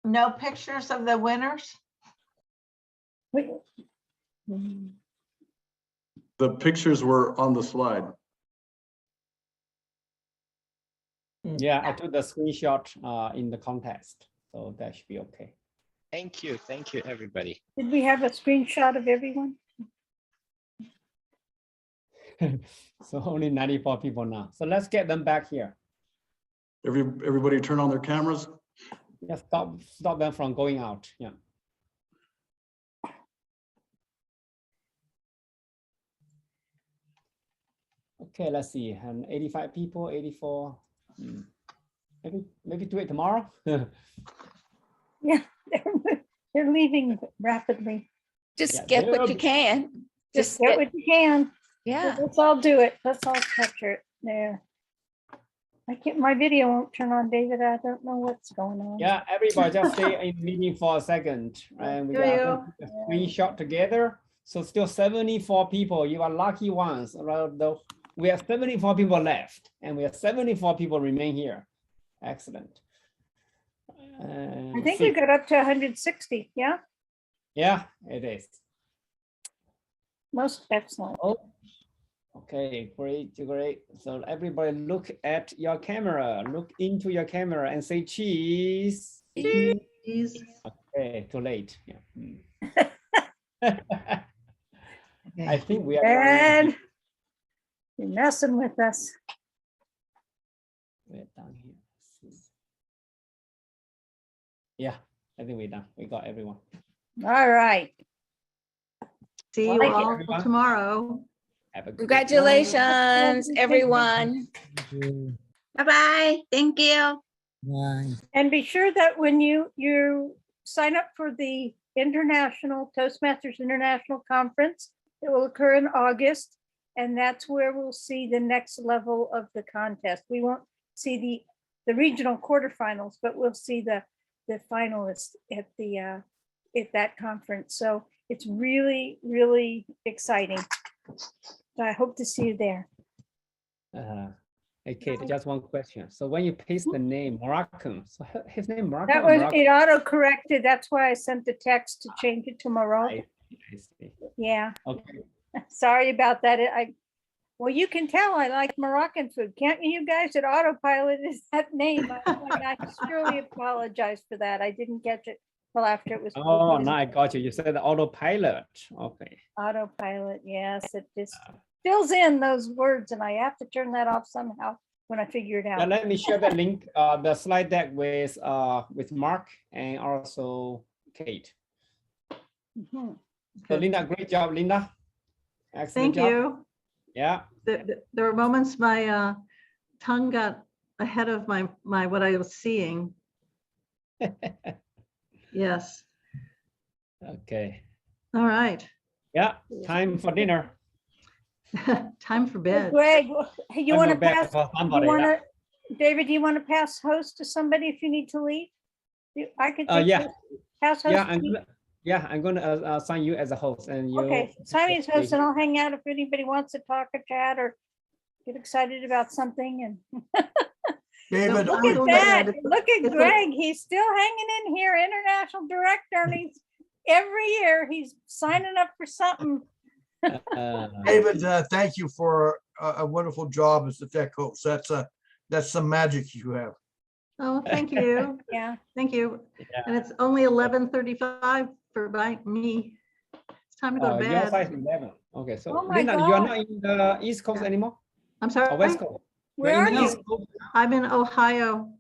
No pictures of the winners? Wait. The pictures were on the slide. Yeah, I took the screenshot in the contest, so that should be okay. Thank you, everybody. Did we have a screenshot of everyone? So only 94 people now. So let's get them back here. Everybody turn on their cameras. Yeah, stop them from going out. Yeah. Okay, let's see. And 85 people, 84. Maybe do it tomorrow. Yeah, they're leaving rapidly. Just get what you can. Just get what you can. Yeah. Let's all do it. Let's all capture it there. I can't, my video won't turn on, David. I don't know what's going on. Yeah, everybody just stay in meeting for a second. And we are going to take a screenshot together. So still 74 people. You are lucky ones. We have 74 people left, and we have 74 people remain here. Excellent. I think we got up to 160. Yeah. Yeah, it is. Most excellent. Oh, okay, great. So everybody look at your camera, look into your camera and say cheese. Cheese. Okay, too late. Yeah. I think we are. Ed, you're messing with us. We're down here. Yeah, I think we're done. We got everyone. All right. See you Thank you, all everyone. tomorrow. Have a good Congratulations, everyone. Bye-bye. Thank you. And be sure that when you sign up for the International Toastmasters International Conference, it will occur in August. And that's where we'll see the next level of the contest. We won't see the regional quarterfinals, but we'll see the finalists at that conference. So it's really, really exciting. So I hope to see you there. Hey, Kate, just one question. So when you paste the name Moroccan, so his name Moroccan. That or was, Moroccan? it auto-corrected. That's why I sent the text to change it to Morocco. I see. Yeah, Okay. sorry about that. Well, you can tell I like Moroccan food, can't you guys? It autopilot is that name. I surely apologize for that. I didn't catch it till after it was. Oh, now I got you. You said autopilot. Okay. Autopilot, yes, it just fills in those words and I have to turn that off somehow when I figure it Yeah, out. let me share the link, the slide deck with Mark and also Kate. Mhm. So Linda, great job, Linda. Excellent Thank job. you. Yeah. There were moments my tongue got ahead of my what I was seeing. Yes. Okay. All right. Yeah, time for dinner. Time for Hey, bed. Greg, hey, you Time want to for bed pass, for somebody, David, do you want to pass host to somebody if you need to leave? I could take Yeah. this- pass host. Yeah, I'm gonna assign you as a host and you. Okay, sign me as host and I'll hang out if anybody wants to talk or chat or get excited about something and. David, Look at that. Look at Greg. He's still hanging in here, international director, and he's every year he's signing up for something. David, thank you for a wonderful job as the tech host. That's some magic you have. Oh, thank you. Yeah. Thank you. And it's only 11:35 for me. It's time to go to Your bed. size 11. Okay, so Oh my Linda, you are God. not in the East Coast anymore? I'm sorry. Or West Coast? Where You're are in the you? East Coast? I'm in Ohio.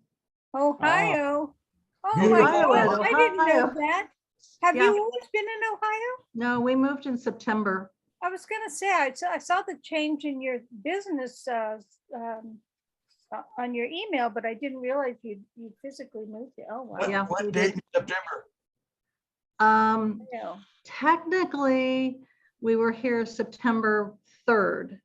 Ohio. Oh my Beautiful. gosh, I didn't know Ohio. that. Have Yeah. you always been in Ohio? No, we moved in September. I was gonna say, I saw the change in your business on your email, but I didn't realize you physically moved it. Oh, wow. Yeah, What we date did. in September? Um, Yeah. technically, we were here September 3rd.